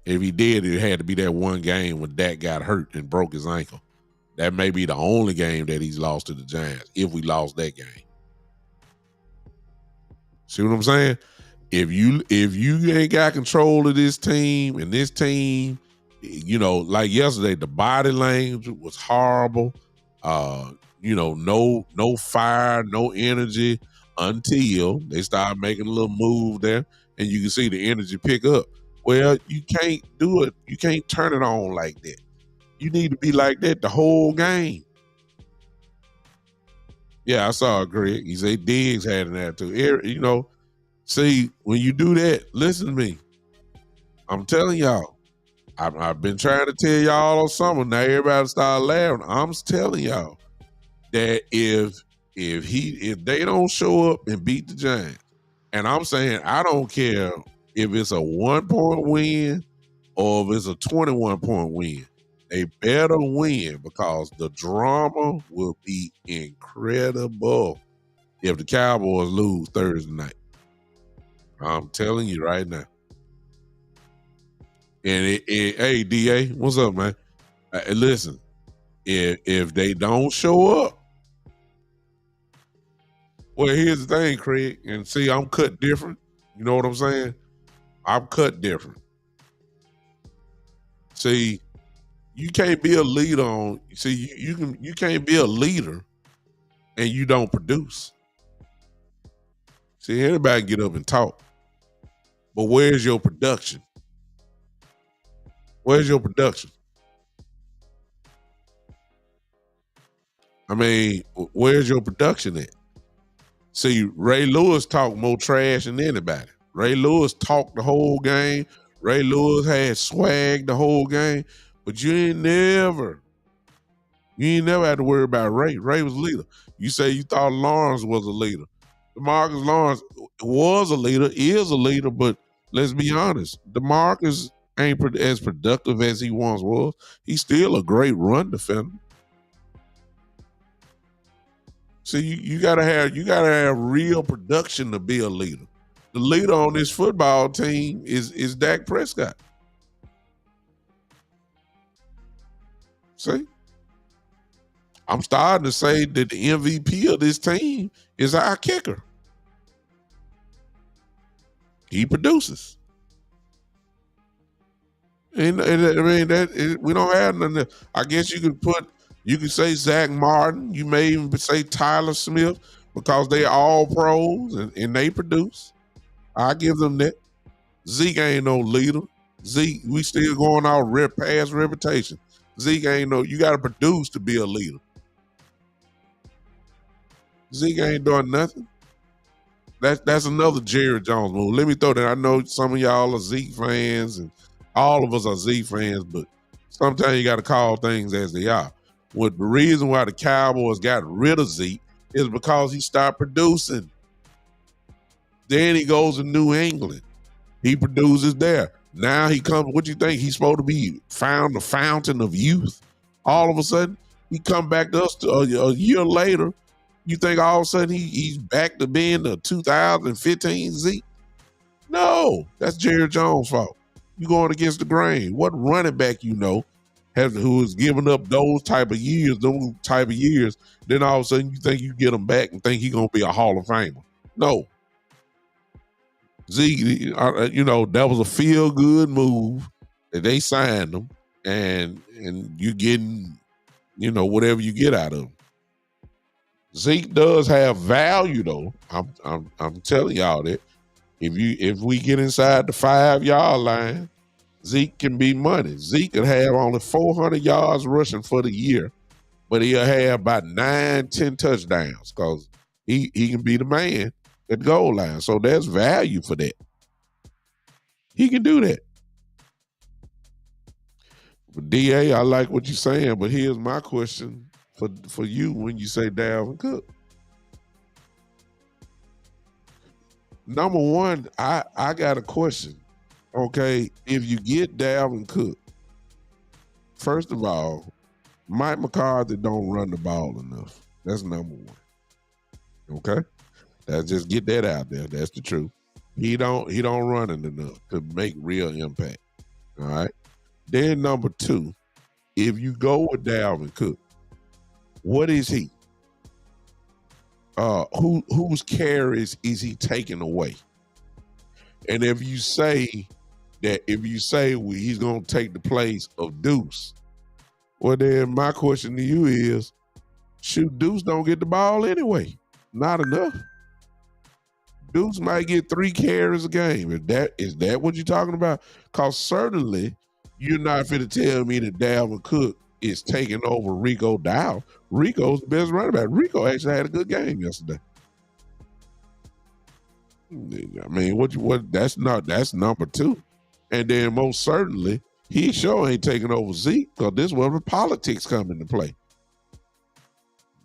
If he did, it had to be that one game when Dak got hurt and broke his ankle. That may be the only game that he's lost to the Giants, if we lost that game. See what I'm saying? If you ain't got control of this team, and this team, like yesterday, the body language was horrible. No fire, no energy until they start making a little move there, and you can see the energy pick up. Well, you can't do it. You can't turn it on like that. You need to be like that the whole game. Yeah, I saw it, Greg. He said Diggs had an attitude. See, when you do that, listen to me. I'm telling y'all, I've been trying to tell y'all all summer. Now everybody start laughing. I'm telling y'all that if they don't show up and beat the Giants, and I'm saying I don't care if it's a 1-point win or if it's a 21-point win, they better win because the drama will be incredible if the Cowboys lose Thursday night. I'm telling you right now. And hey, DA, what's up, man? Listen, if they don't show up, well, here's the thing, Craig. And see, I'm cut different. You know what I'm saying? I'm cut different. See, you can't be a leader on. See, you can't be a leader and you don't produce. See, everybody get up and talk, but where's your production? Where's your production? I mean, where's your production at? See, Ray Lewis talked more trash than anybody. Ray Lewis talked the whole game. Ray Lewis had swag the whole game, but you ain't never had to worry about Ray. Ray was a leader. You say you thought Lawrence was a leader. DeMarcus Lawrence was a leader, is a leader, but let's be honest, DeMarcus ain't as productive as he once was. He's still a great run defender. See, you gotta have real production to be a leader. The leader on this football team is Dak Prescott. See? I'm starting to say that the MVP of this team is our kicker. He produces. And I mean we don't have nothing. I guess you could say Zach Martin. You may even say Tyler Smith because they're all pros and they produce. I give them that. Zeke ain't no leader. Zeke, we still going out past reputation. Zeke ain't no. You got to produce to be a leader. Zeke ain't doing nothing. That's another Jerry Jones move. Let me throw that. I know some of y'all are Zeke fans and all of us are Zeke fans, but sometimes you got to call things as they are. The reason why the Cowboys got rid of Zeke is because he stopped producing. Then he goes to New England. He produces there. Now he comes. What you think? He's supposed to be found the fountain of youth. All of a sudden, he come back to us a year later. You think all of a sudden he's back to being the 2015 Zeke? No, that's Jerry Jones' fault. You going against the grain. What running back who is giving up those type of years, then all of a sudden you think you get him back and think he's going to be a Hall of Famer. No. Zeke, that was a feel-good move that they signed him, and you're getting, whatever you get out of him. Zeke does have value, though. I'm telling y'all that if we get inside the 5-yard line, Zeke can be money. Zeke could have only 400 yards rushing for the year, but he'll have about 9-10 touchdowns because he can be the man at the goal line. So there's value for that. He can do that. But DA, I like what you're saying, but here's my question for you when you say Dalvin Cook. Number one, I got a question. Okay, if you get Dalvin Cook, first of all, Mike McCarthy don't run the ball enough. That's number one. Okay? Let's just get that out there. That's the truth. He don't run it enough to make real impact. All right. Then number two, if you go with Dalvin Cook, what is he? Whose carries is he taking away? And if you say he's gonna take the place of Deuce, well then my question to you is, shoot, Deuce don't get the ball anyway. Not enough. Deuce might get 3 carries a game. Is that what you're talking about? Because certainly you're not going to tell me that Dalvin Cook is taking over Rico Dowdle. Rico's the best running back. Rico actually had a good game yesterday. I mean, that's number two. And then most certainly He sure ain't taking over Zeke because this is where the politics come into play.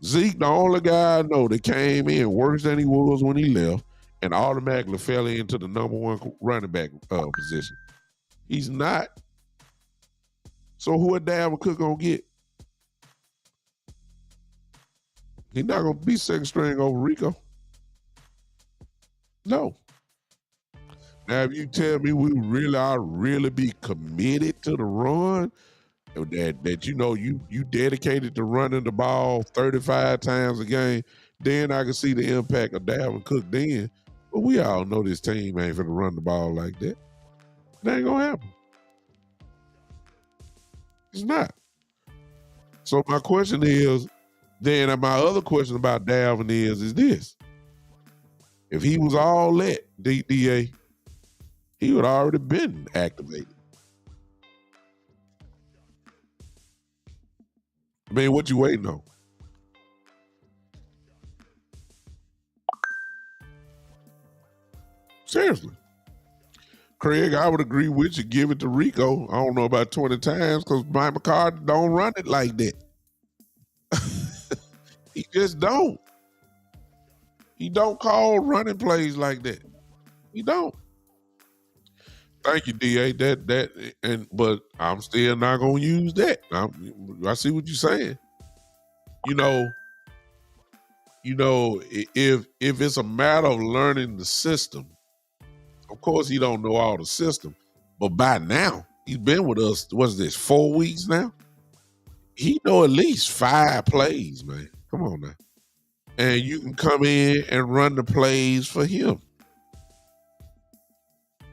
Zeke, the only guy I know that came in worse than he was when he left and automatically fell into the number one running back position. He's not. So who a Dalvin Cook gonna get? He's not gonna be second string over Rico. No. Now, if you tell me we really be committed to the run, that you dedicated to running the ball 35 times a game, then I can see the impact of Dalvin Cook then. But we all know this team ain't gonna run the ball like that. It ain't gonna happen. It's not. So my question is, then my other question about Dalvin is this. If he was all that, DA, he would already been activated. I mean, what you waiting on? Seriously. Craig, I would agree with you. Give it to Rico. I don't know about 20 times because Mike McCarthy don't run it like that. He just don't. He don't call running plays like that. He don't. Thank you, DA. But I'm still not gonna use that. I see what you're saying. If it's a matter of learning the system, of course he don't know all the system. But by now, he's been with us, what's this, 4 weeks now? He know at least 5 plays, man. Come on now. And you can come in and run the plays for him.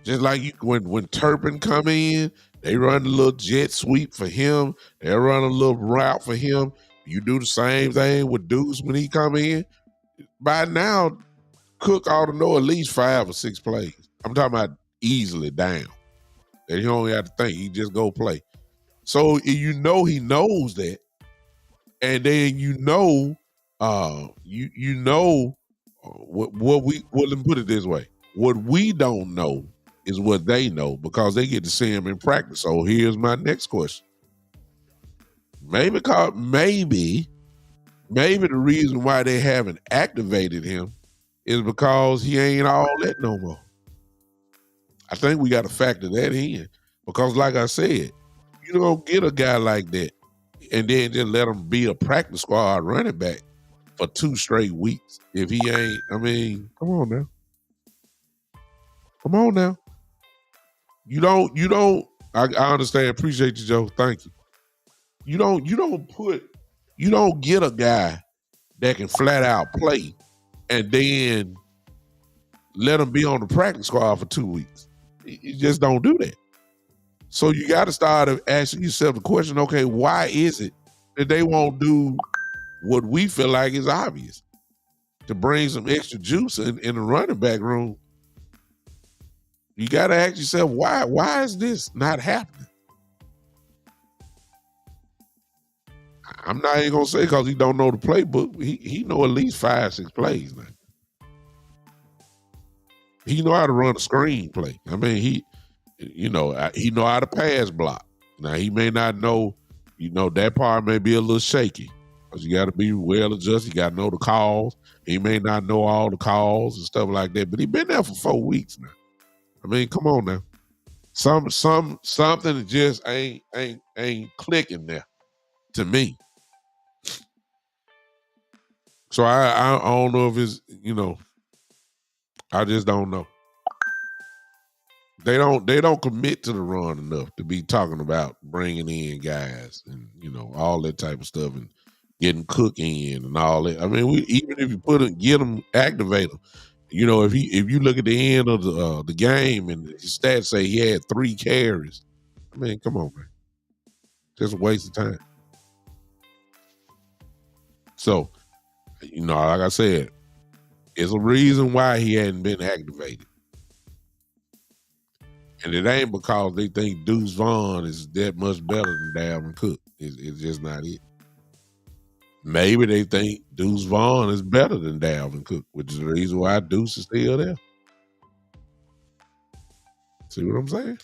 Just like when Turpin come in, they run a little jet sweep for him. They run a little route for him. You do the same thing with Deuce when he come in. By now, Cook ought to know at least 5 or 6 plays. I'm talking about easily down. And he don't have to think. He just go play. So he knows that. And then let me put it this way. What we don't know is what they know because they get to see him in practice. So here's my next question. Maybe the reason why they haven't activated him is because he ain't all that no more. I think we got to factor that in because, like I said, you don't get a guy like that and then just let him be a practice squad running back for 2 straight weeks. If he ain't, I mean, come on now. Come on now. You don't, I understand. Appreciate you, Joe. Thank you. You don't get a guy that can flat out play and then let him be on the practice squad for 2 weeks. You just don't do that. So you got to start asking yourself the question, okay, why is it that they won't do what we feel like is obvious to bring some extra juice in the running back room? You got to ask yourself, why is this not happening? I'm not even going to say because he don't know the playbook. He know at least 5, 6 plays now. He know how to run a screen play. I mean, he know how to pass block. Now, he may not know, that part may be a little shaky because you got to be well adjusted. You got to know the calls. He may not know all the calls and stuff like that, but he been there for 4 weeks now. I mean, come on now. Something just ain't clicking there to me. So I don't know if it's, I just don't know. They don't commit to the run enough to be talking about bringing in guys and all that type of stuff and getting Cook in and all that. I mean, even if you get them activated, if you look at the end of the game and his stats say he had 3 carries, I mean, come on, man, just a waste of time. So, like I said, it's a reason why he hadn't been activated. And it ain't because they think Deuce Vaughn is that much better than Dalvin Cook. It's just not it. Maybe they think Deuce Vaughn is better than Dalvin Cook, which is the reason why Deuce is still there. See what I'm saying?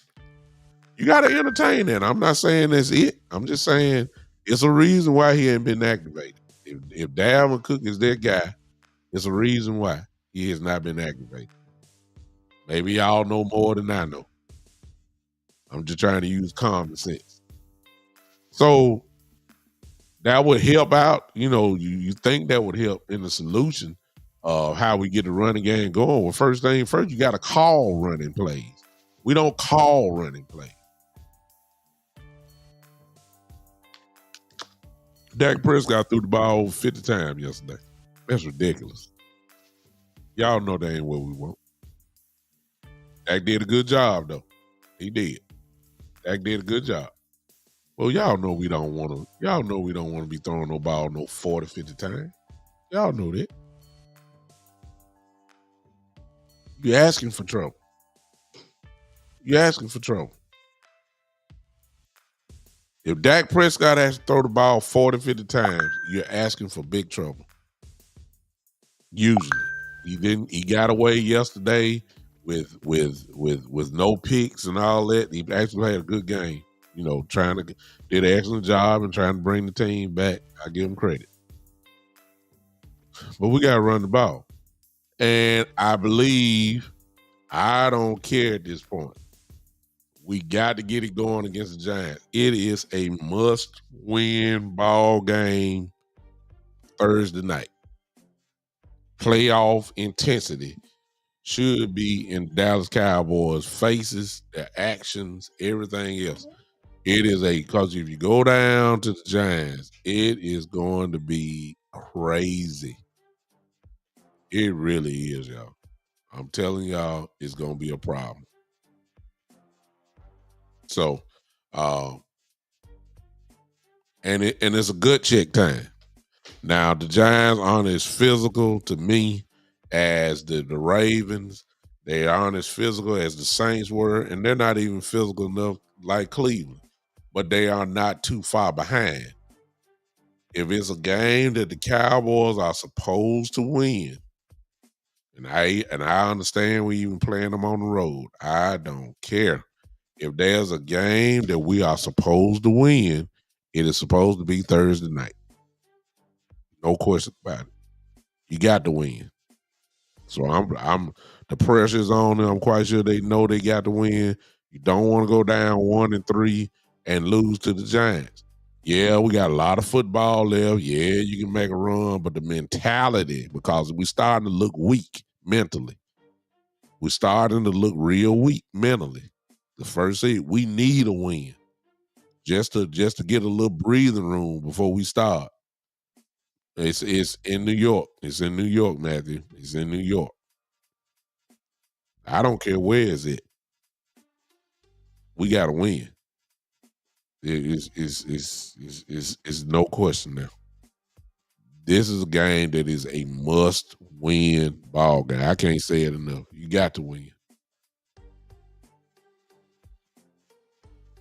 You got to entertain that. I'm not saying that's it. I'm just saying it's a reason why he ain't been activated. If Dalvin Cook is that guy, it's a reason why he has not been activated. Maybe y'all know more than I know. I'm just trying to use common sense. So that would help out. You think that would help in the solution of how we get the running game going. Well, first thing first, you got to call running plays. We don't call running plays. Dak Prescott threw the ball over 50 times yesterday. That's ridiculous. Y'all know that ain't what we want. Dak did a good job, though. He did. Dak did a good job. Well, y'all know we don't want to. Y'all know we don't want to be throwing no ball no 40, 50 times. Y'all know that. You're asking for trouble. You're asking for trouble. If Dak Prescott has to throw the ball 40, 50 times, you're asking for big trouble. Usually. He got away yesterday with no picks and all that. He actually had a good game. Did an excellent job and trying to bring the team back. I give him credit. But we gotta run the ball. And I believe, I don't care at this point. We got to get it going against the Giants. It is a must-win ball game Thursday night. Playoff intensity should be in Dallas Cowboys' faces, their actions, everything else. It is because if you go down to the Giants, it is going to be crazy. It really is, y'all. I'm telling y'all, it's going to be a problem. So, and it's a good check time. Now, the Giants aren't as physical to me as the Ravens. They aren't as physical as the Saints were, and they're not even physical enough like Cleveland. But they are not too far behind. If it's a game that the Cowboys are supposed to win, and I understand we even playing them on the road, I don't care. If there's a game that we are supposed to win, it is supposed to be Thursday night. No question about it. You got to win. So I'm the pressure's on them. I'm quite sure they know they got to win. You don't want to go down 1-3 and lose to the Giants. Yeah, we got a lot of football left. Yeah, you can make a run, but the mentality, because we're starting to look weak mentally. We're starting to look real weak mentally. The first seed, we need a win just to get a little breathing room before we start. It's in New York. It's in New York, Matthew. It's in New York. I don't care where it's at. We got to win. It's no question now. This is a game that is a must-win ball game. I can't say it enough. You got to win.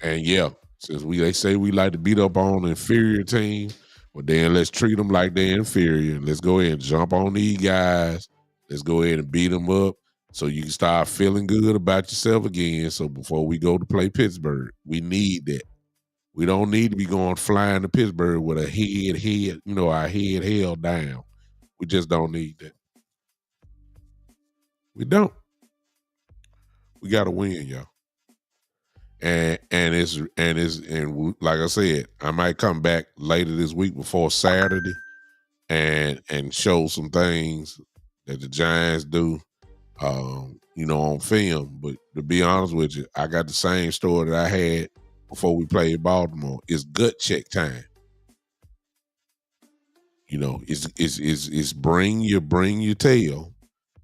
And yeah, since they say we like to beat up on inferior teams, well then let's treat them like they're inferior. Let's go ahead and jump on these guys. Let's go ahead and beat them up so you can start feeling good about yourself again. So before we go to play Pittsburgh, we need that. We don't need to be going flying to Pittsburgh with our head held down. We just don't need that. We don't. We got to win, y'all. And like I said, I might come back later this week before Saturday and show some things that the Giants do, on film. But to be honest with you, I got the same story that I had before we played Baltimore. It's gut check time. It's bring your tail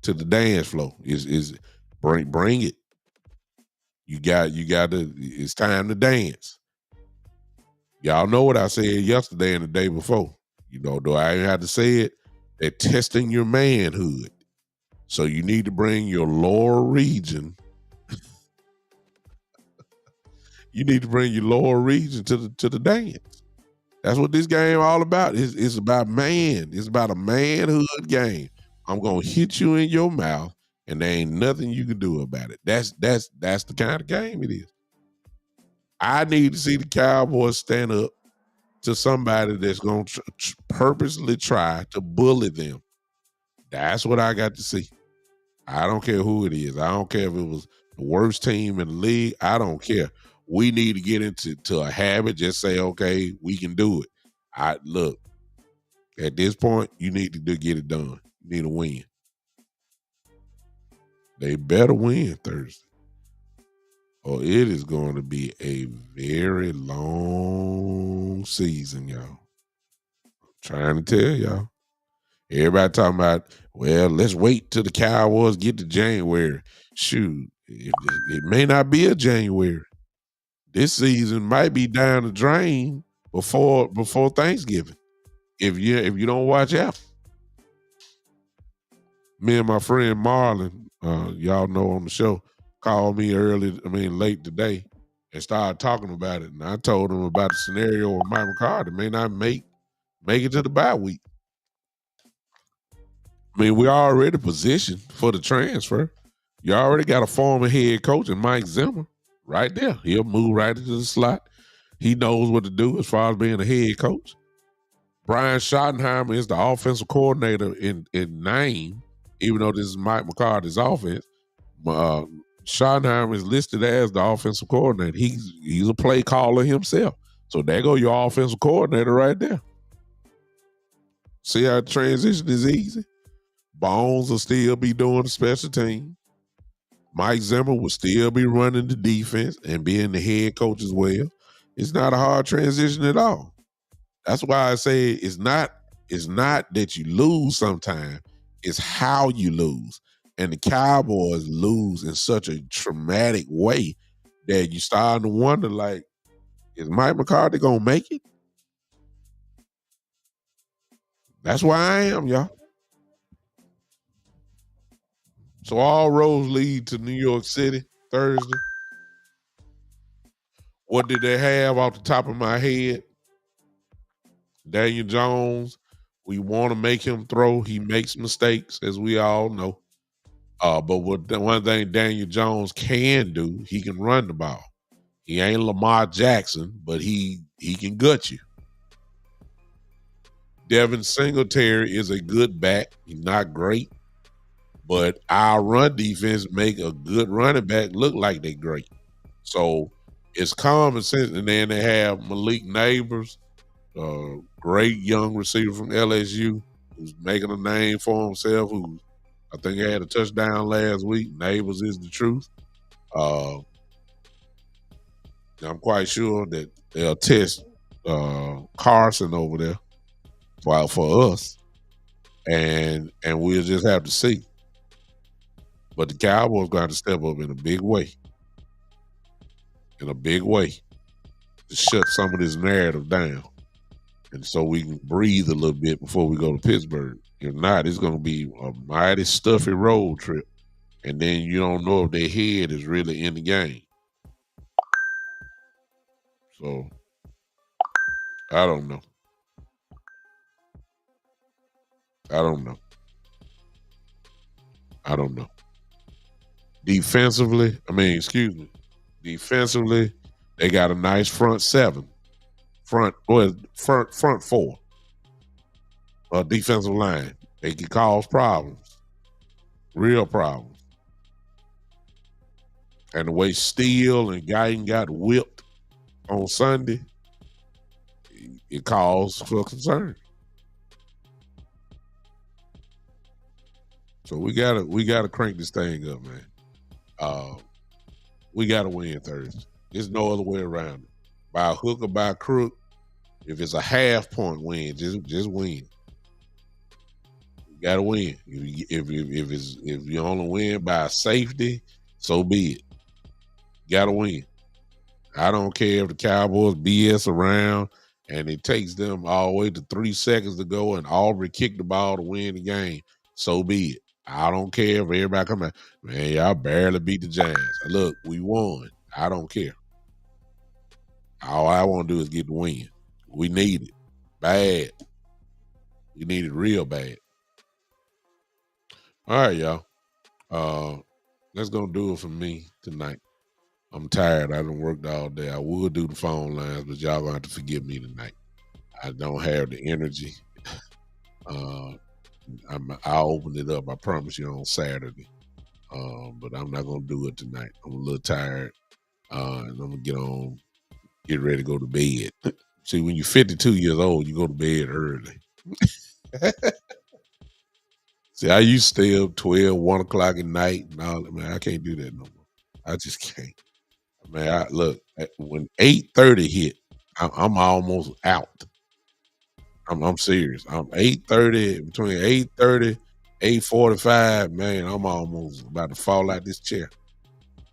to the dance floor. Is bring it. You got to. It's time to dance. Y'all know what I said yesterday and the day before. Do I even have to say it? They're testing your manhood. So you need to bring your lower region. You need to bring your lower region to the dance. That's what this game all about. It's about man. It's about a manhood game. I'm gonna hit you in your mouth, and there ain't nothing you can do about it. That's the kind of game it is. I need to see the Cowboys stand up to somebody that's going to purposely try to bully them. That's what I got to see. I don't care who it is. I don't care if it was the worst team in the league. I don't care. We need to get into a habit. Just say, okay, we can do it. I look at this point. You need to get it done. You need to win. They better win Thursday, or it is going to be a very long season, y'all. Trying to tell y'all. Everybody talking about, well, let's wait till the Cowboys get to January. Shoot, it may not be a January. This season might be down the drain before Thanksgiving. If you don't watch out. Me and my friend Marlon, y'all know on the show, called me late today and started talking about it. And I told him about the scenario where Mike McCarthy may not make it to the bye week. I mean, we're already positioned for the transfer. You already got a former head coach in Mike Zimmer right there. He'll move right into the slot. He knows what to do as far as being a head coach. Brian Schottenheimer is the offensive coordinator in name, even though this is Mike McCarthy's offense. Schottenheimer is listed as the offensive coordinator. He's a play caller himself. So there go your offensive coordinator right there. See how the transition is easy? Bones will still be doing the special team. Mike Zimmer will still be running the defense and being the head coach as well. It's not a hard transition at all. That's why I say it's not that you lose sometimes, it's how you lose. And the Cowboys lose in such a traumatic way that you starting to wonder, like, is Mike McCarthy gonna make it? That's where I am, y'all. So all roads lead to New York City Thursday. What did they have off the top of my head? Daniel Jones. We want to make him throw. He makes mistakes, as we all know. But one thing Daniel Jones can do, he can run the ball. He ain't Lamar Jackson, but he can gut you. Devin Singletary is a good back. He's not great, but our run defense make a good running back look like they're great. So it's common sense. And then they have Malik Neighbors, great young receiver from LSU who's making a name for himself, who I think had a touchdown last week. Neighbors is the truth. I'm quite sure that they'll test Carson over there for us, and we'll just have to see. But the Cowboys got to step up in a big way, to shut some of this narrative down, and so we can breathe a little bit before we go to Pittsburgh. If not, it's going to be a mighty stuffy road trip, and then you don't know if their head is really in the game. So I don't know. Defensively, they got a nice front seven, front four, defensive line. They can cause problems, real problems. And the way Steele and Guyton got whipped on Sunday, it caused for concern. So we gotta crank this thing up, man. We gotta win Thursday. There's no other way around it. By a hook or by a crook, if it's a half point win, just win. You gotta win. If you only win by a safety, so be it. You gotta win. I don't care if the Cowboys BS around and it takes them all the way to 3 seconds to go and Aubrey kick the ball to win the game. So be it. I don't care if everybody come out, man, y'all barely beat the Giants. Look, we won. I don't care. All I want to do is get the win. We need it. Bad. We need it real bad. All right, y'all. That's going to do it for me tonight. I'm tired. I done worked all day. I would do the phone lines, but y'all gonna have to forgive me tonight. I don't have the energy. Uh, I'll open it up. I promise you on Saturday. But I'm not gonna do it tonight. I'm a little tired, and I'm gonna get ready to go to bed. See, when you're 52 years old, you go to bed early. See, I used to stay up 12, 1 o'clock at night and all that. Man, I can't do that no more. I just can't. Man, when 8:30 hit, I'm almost out. I'm serious. I'm 8:30, between 8:30, 8:45, man, I'm almost about to fall out this chair.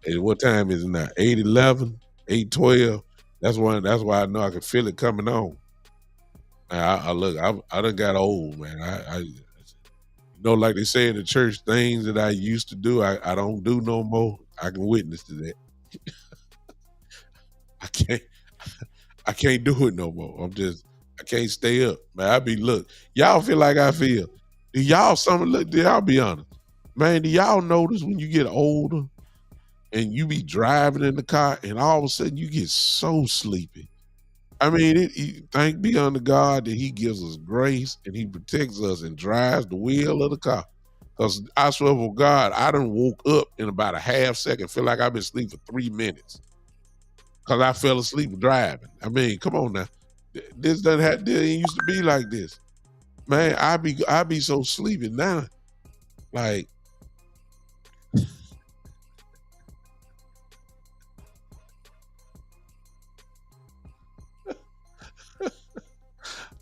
And what time is it now? 8:11, 8:12. That's why I know I can feel it coming on. Man, I done got old, man. Like they say in the church, things that I used to do, I don't do no more. I can witness to that. I can't I can't do it no more. I can't stay up. Man, y'all feel like I feel. Do y'all be honest? Man, do y'all notice when you get older and you be driving in the car and all of a sudden you get so sleepy? I mean, thank be unto God that He gives us grace and He protects us and drives the wheel of the car. Because I swear for God, I done woke up in about a half second, feel like I've been asleep for 3 minutes. Because I fell asleep driving. I mean, come on now. This didn't used to be like this. Man, I be so sleepy now. Like,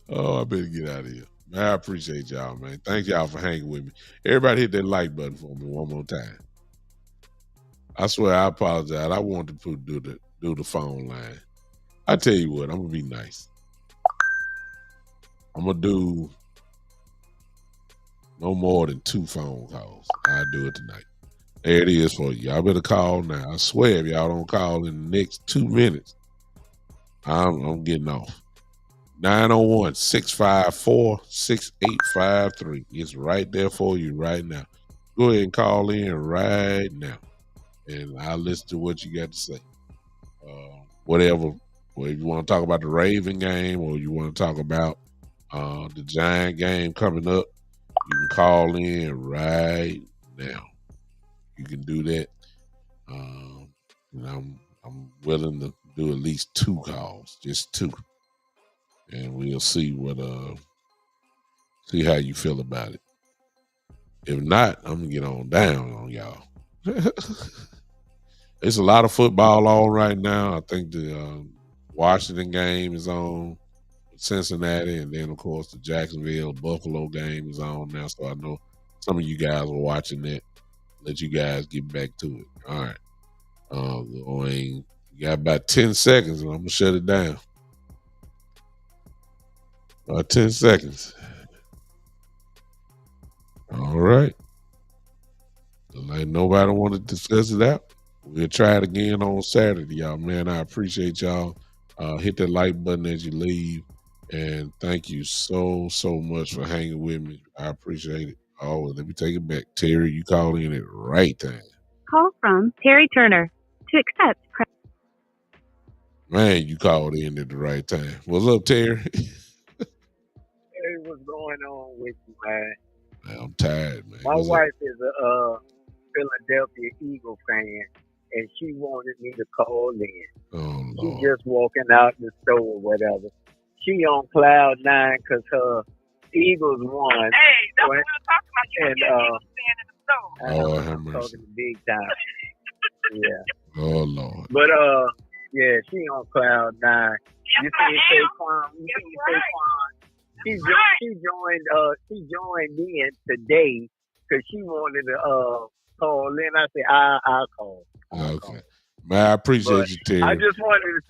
oh, I better get out of here. Man, I appreciate y'all, man. Thank y'all for hanging with me. Everybody hit that like button for me one more time. I swear I apologize. I wanted to do the phone line. I tell you what, I'm gonna be nice. I'm gonna do no more than 2 phone calls. I'll do it tonight. There it is for you. Y'all better call now. I swear if y'all don't call in the next 2 minutes, I'm getting off. 901-654-6853. It's right there for you right now. Go ahead and call in right now. And I'll listen to what you got to say. Whatever. Well, if you want to talk about the Raven game or you want to talk about the Giant game coming up, you can call in right now. You can do that. And I'm willing to do at least 2 calls, just 2. And we'll see see how you feel about it. If not, I'm gonna get on down on y'all. It's a lot of football on right now. I think the Washington game is on, Cincinnati, and then of course the Jacksonville Buffalo game is on now. So I know some of you guys are watching that. Let you guys get back to it. All right. You got about 10 seconds and I'm gonna shut it down. 10 seconds. All right. Like nobody want to discuss it out. We'll try it again on Saturday, y'all. Man, I appreciate y'all. Hit that like button as you leave. And thank you so much for hanging with me. I appreciate it. Oh, let me take it back. Terry, you called in at the right time. Call from Terry Turner. To accept, press. Man, you called in at the right time. What's up, Terry? Hey, what's going on with you, man? Man, I'm tired, man. My wife is a Philadelphia Eagle fan, and she wanted me to call in. Oh, She just walking out the store or whatever. She on cloud 9 because her Eagles won. Hey, that's what I'm talking about. You and Eagles fan in the store. I'm talking the big time. Yeah. Oh Lord. But yeah, she on cloud 9. You see Saquon? She joined in today because she wanted to call in. I said, I'll call. Okay. Man, I appreciate you, Terry. I just wanted to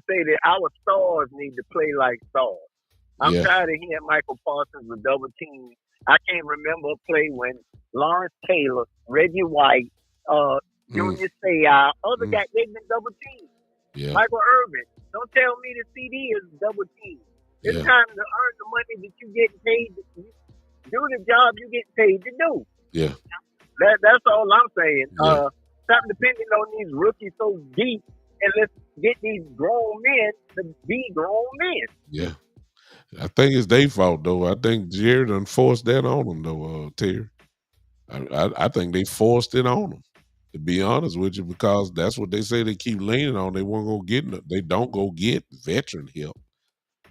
say that our stars need to play like stars. I'm tired of hearing Michael Parsons with double team. I can't remember a play when Lawrence Taylor, Reggie White, Junior Seau, other guys, they've been double teamed. Yeah. Michael Irvin. Don't tell me the CD is double teamed. It's time to earn the money that you get paid to do the job you get paid to do. Yeah. That's all I'm saying. Yeah. stop depending on these rookies so deep, and let's get these grown men to be grown men. Yeah. I think it's their fault, though. I think Jerry done forced that on them, though, Terry. I think they forced it on them, to be honest with you, because that's what they say they keep leaning on. They won't go get. They don't go get veteran help.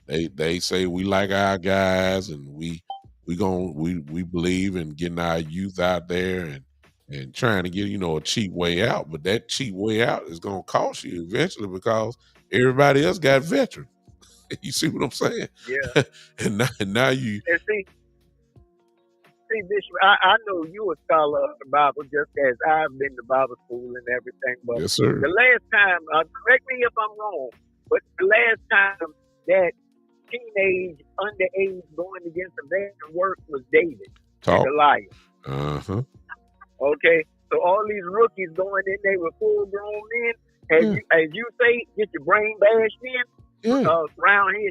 They say we like our guys, and we believe in getting our youth out there and trying to get a cheap way out. But that cheap way out is going to cost you eventually because everybody else got veterans. You see what I'm saying? Yeah. and now you. And see, Bishop, I know you a scholar of the Bible just as I've been to Bible school and everything. But yes, sir. The last time, correct me if I'm wrong, but the last time that teenage, underage going against the veteran work was David and Goliath. Uh-huh. Okay, so all these rookies going in there with full grown men, as you say, get your brain bashed in. Around here,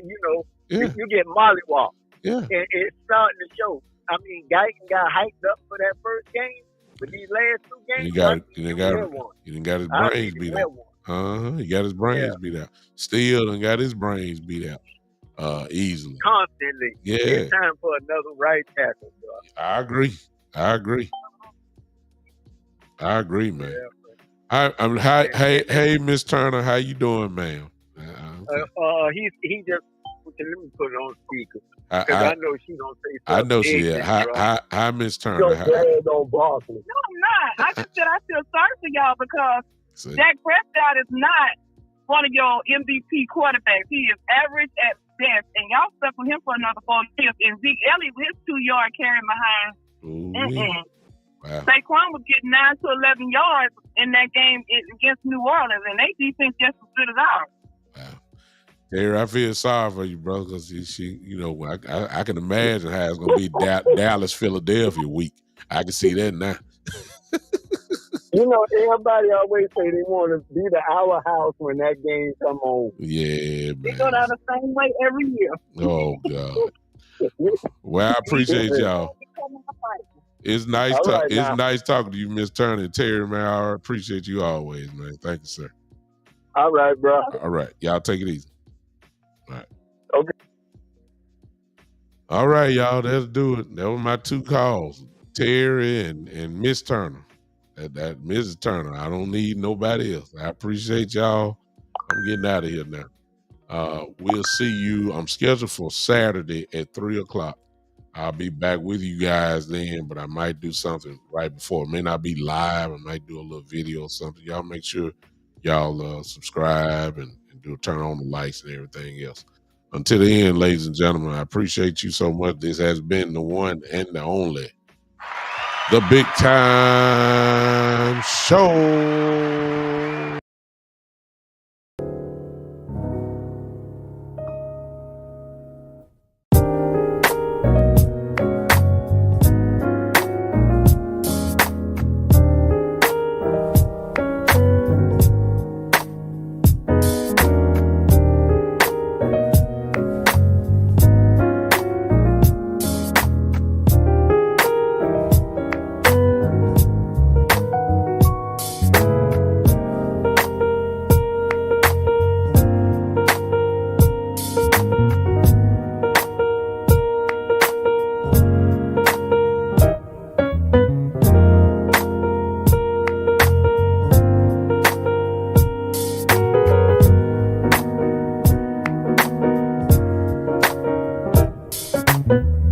you get mollywopped. Yeah. And it's starting to show. I mean, Guyton got hyped up for that first game, but these last two games, he done got his brains beat out. He got his brains beat out. Still done got his brains beat out. Easily. Constantly. Yeah. It's time for another right tackle, bro. I agree, man. Yeah. Hey, Miss Turner, how you doing, ma'am? He just let me put it on speaker because I know she don't say something. I know she is. Hi, Miss Turner. No, Barkley. No, I'm not. I just said I feel sorry for y'all because Dak Prescott is not one of your MVP quarterbacks. He is average at best, and y'all stuck with him for another 4 years. And Zeke Elliott with his 2-yard carry behind. Wow. Saquon was getting 9 to 11 yards in that game against New Orleans, and they defense just as good as ours. Wow. Terry, I feel sorry for you, bro, because I can imagine how it's going to be Dallas, Philadelphia week. I can see that now. Everybody always say they want to be the Our House when that game come on. Yeah, man. They go down the same way every year. Oh, God. Well, I appreciate y'all. It's nice nice talking to you, Miss Turner and Terry, man. I appreciate you always, man. Thank you, sir. All right, bro. All right. Y'all take it easy. All right. Okay. All right, y'all. Let's do it. That were my 2 calls. Terry and Miss Turner. That Mrs. Turner. I don't need nobody else. I appreciate y'all. I'm getting out of here now. We'll see you. I'm scheduled for Saturday at 3:00. I'll be back with you guys then, but I might do something right before. It may not be live. I might do a little video or something. Y'all make sure y'all subscribe and turn on the lights and everything else. Until the end, ladies and gentlemen, I appreciate you so much. This has been the one and the only, the Big Time Show. you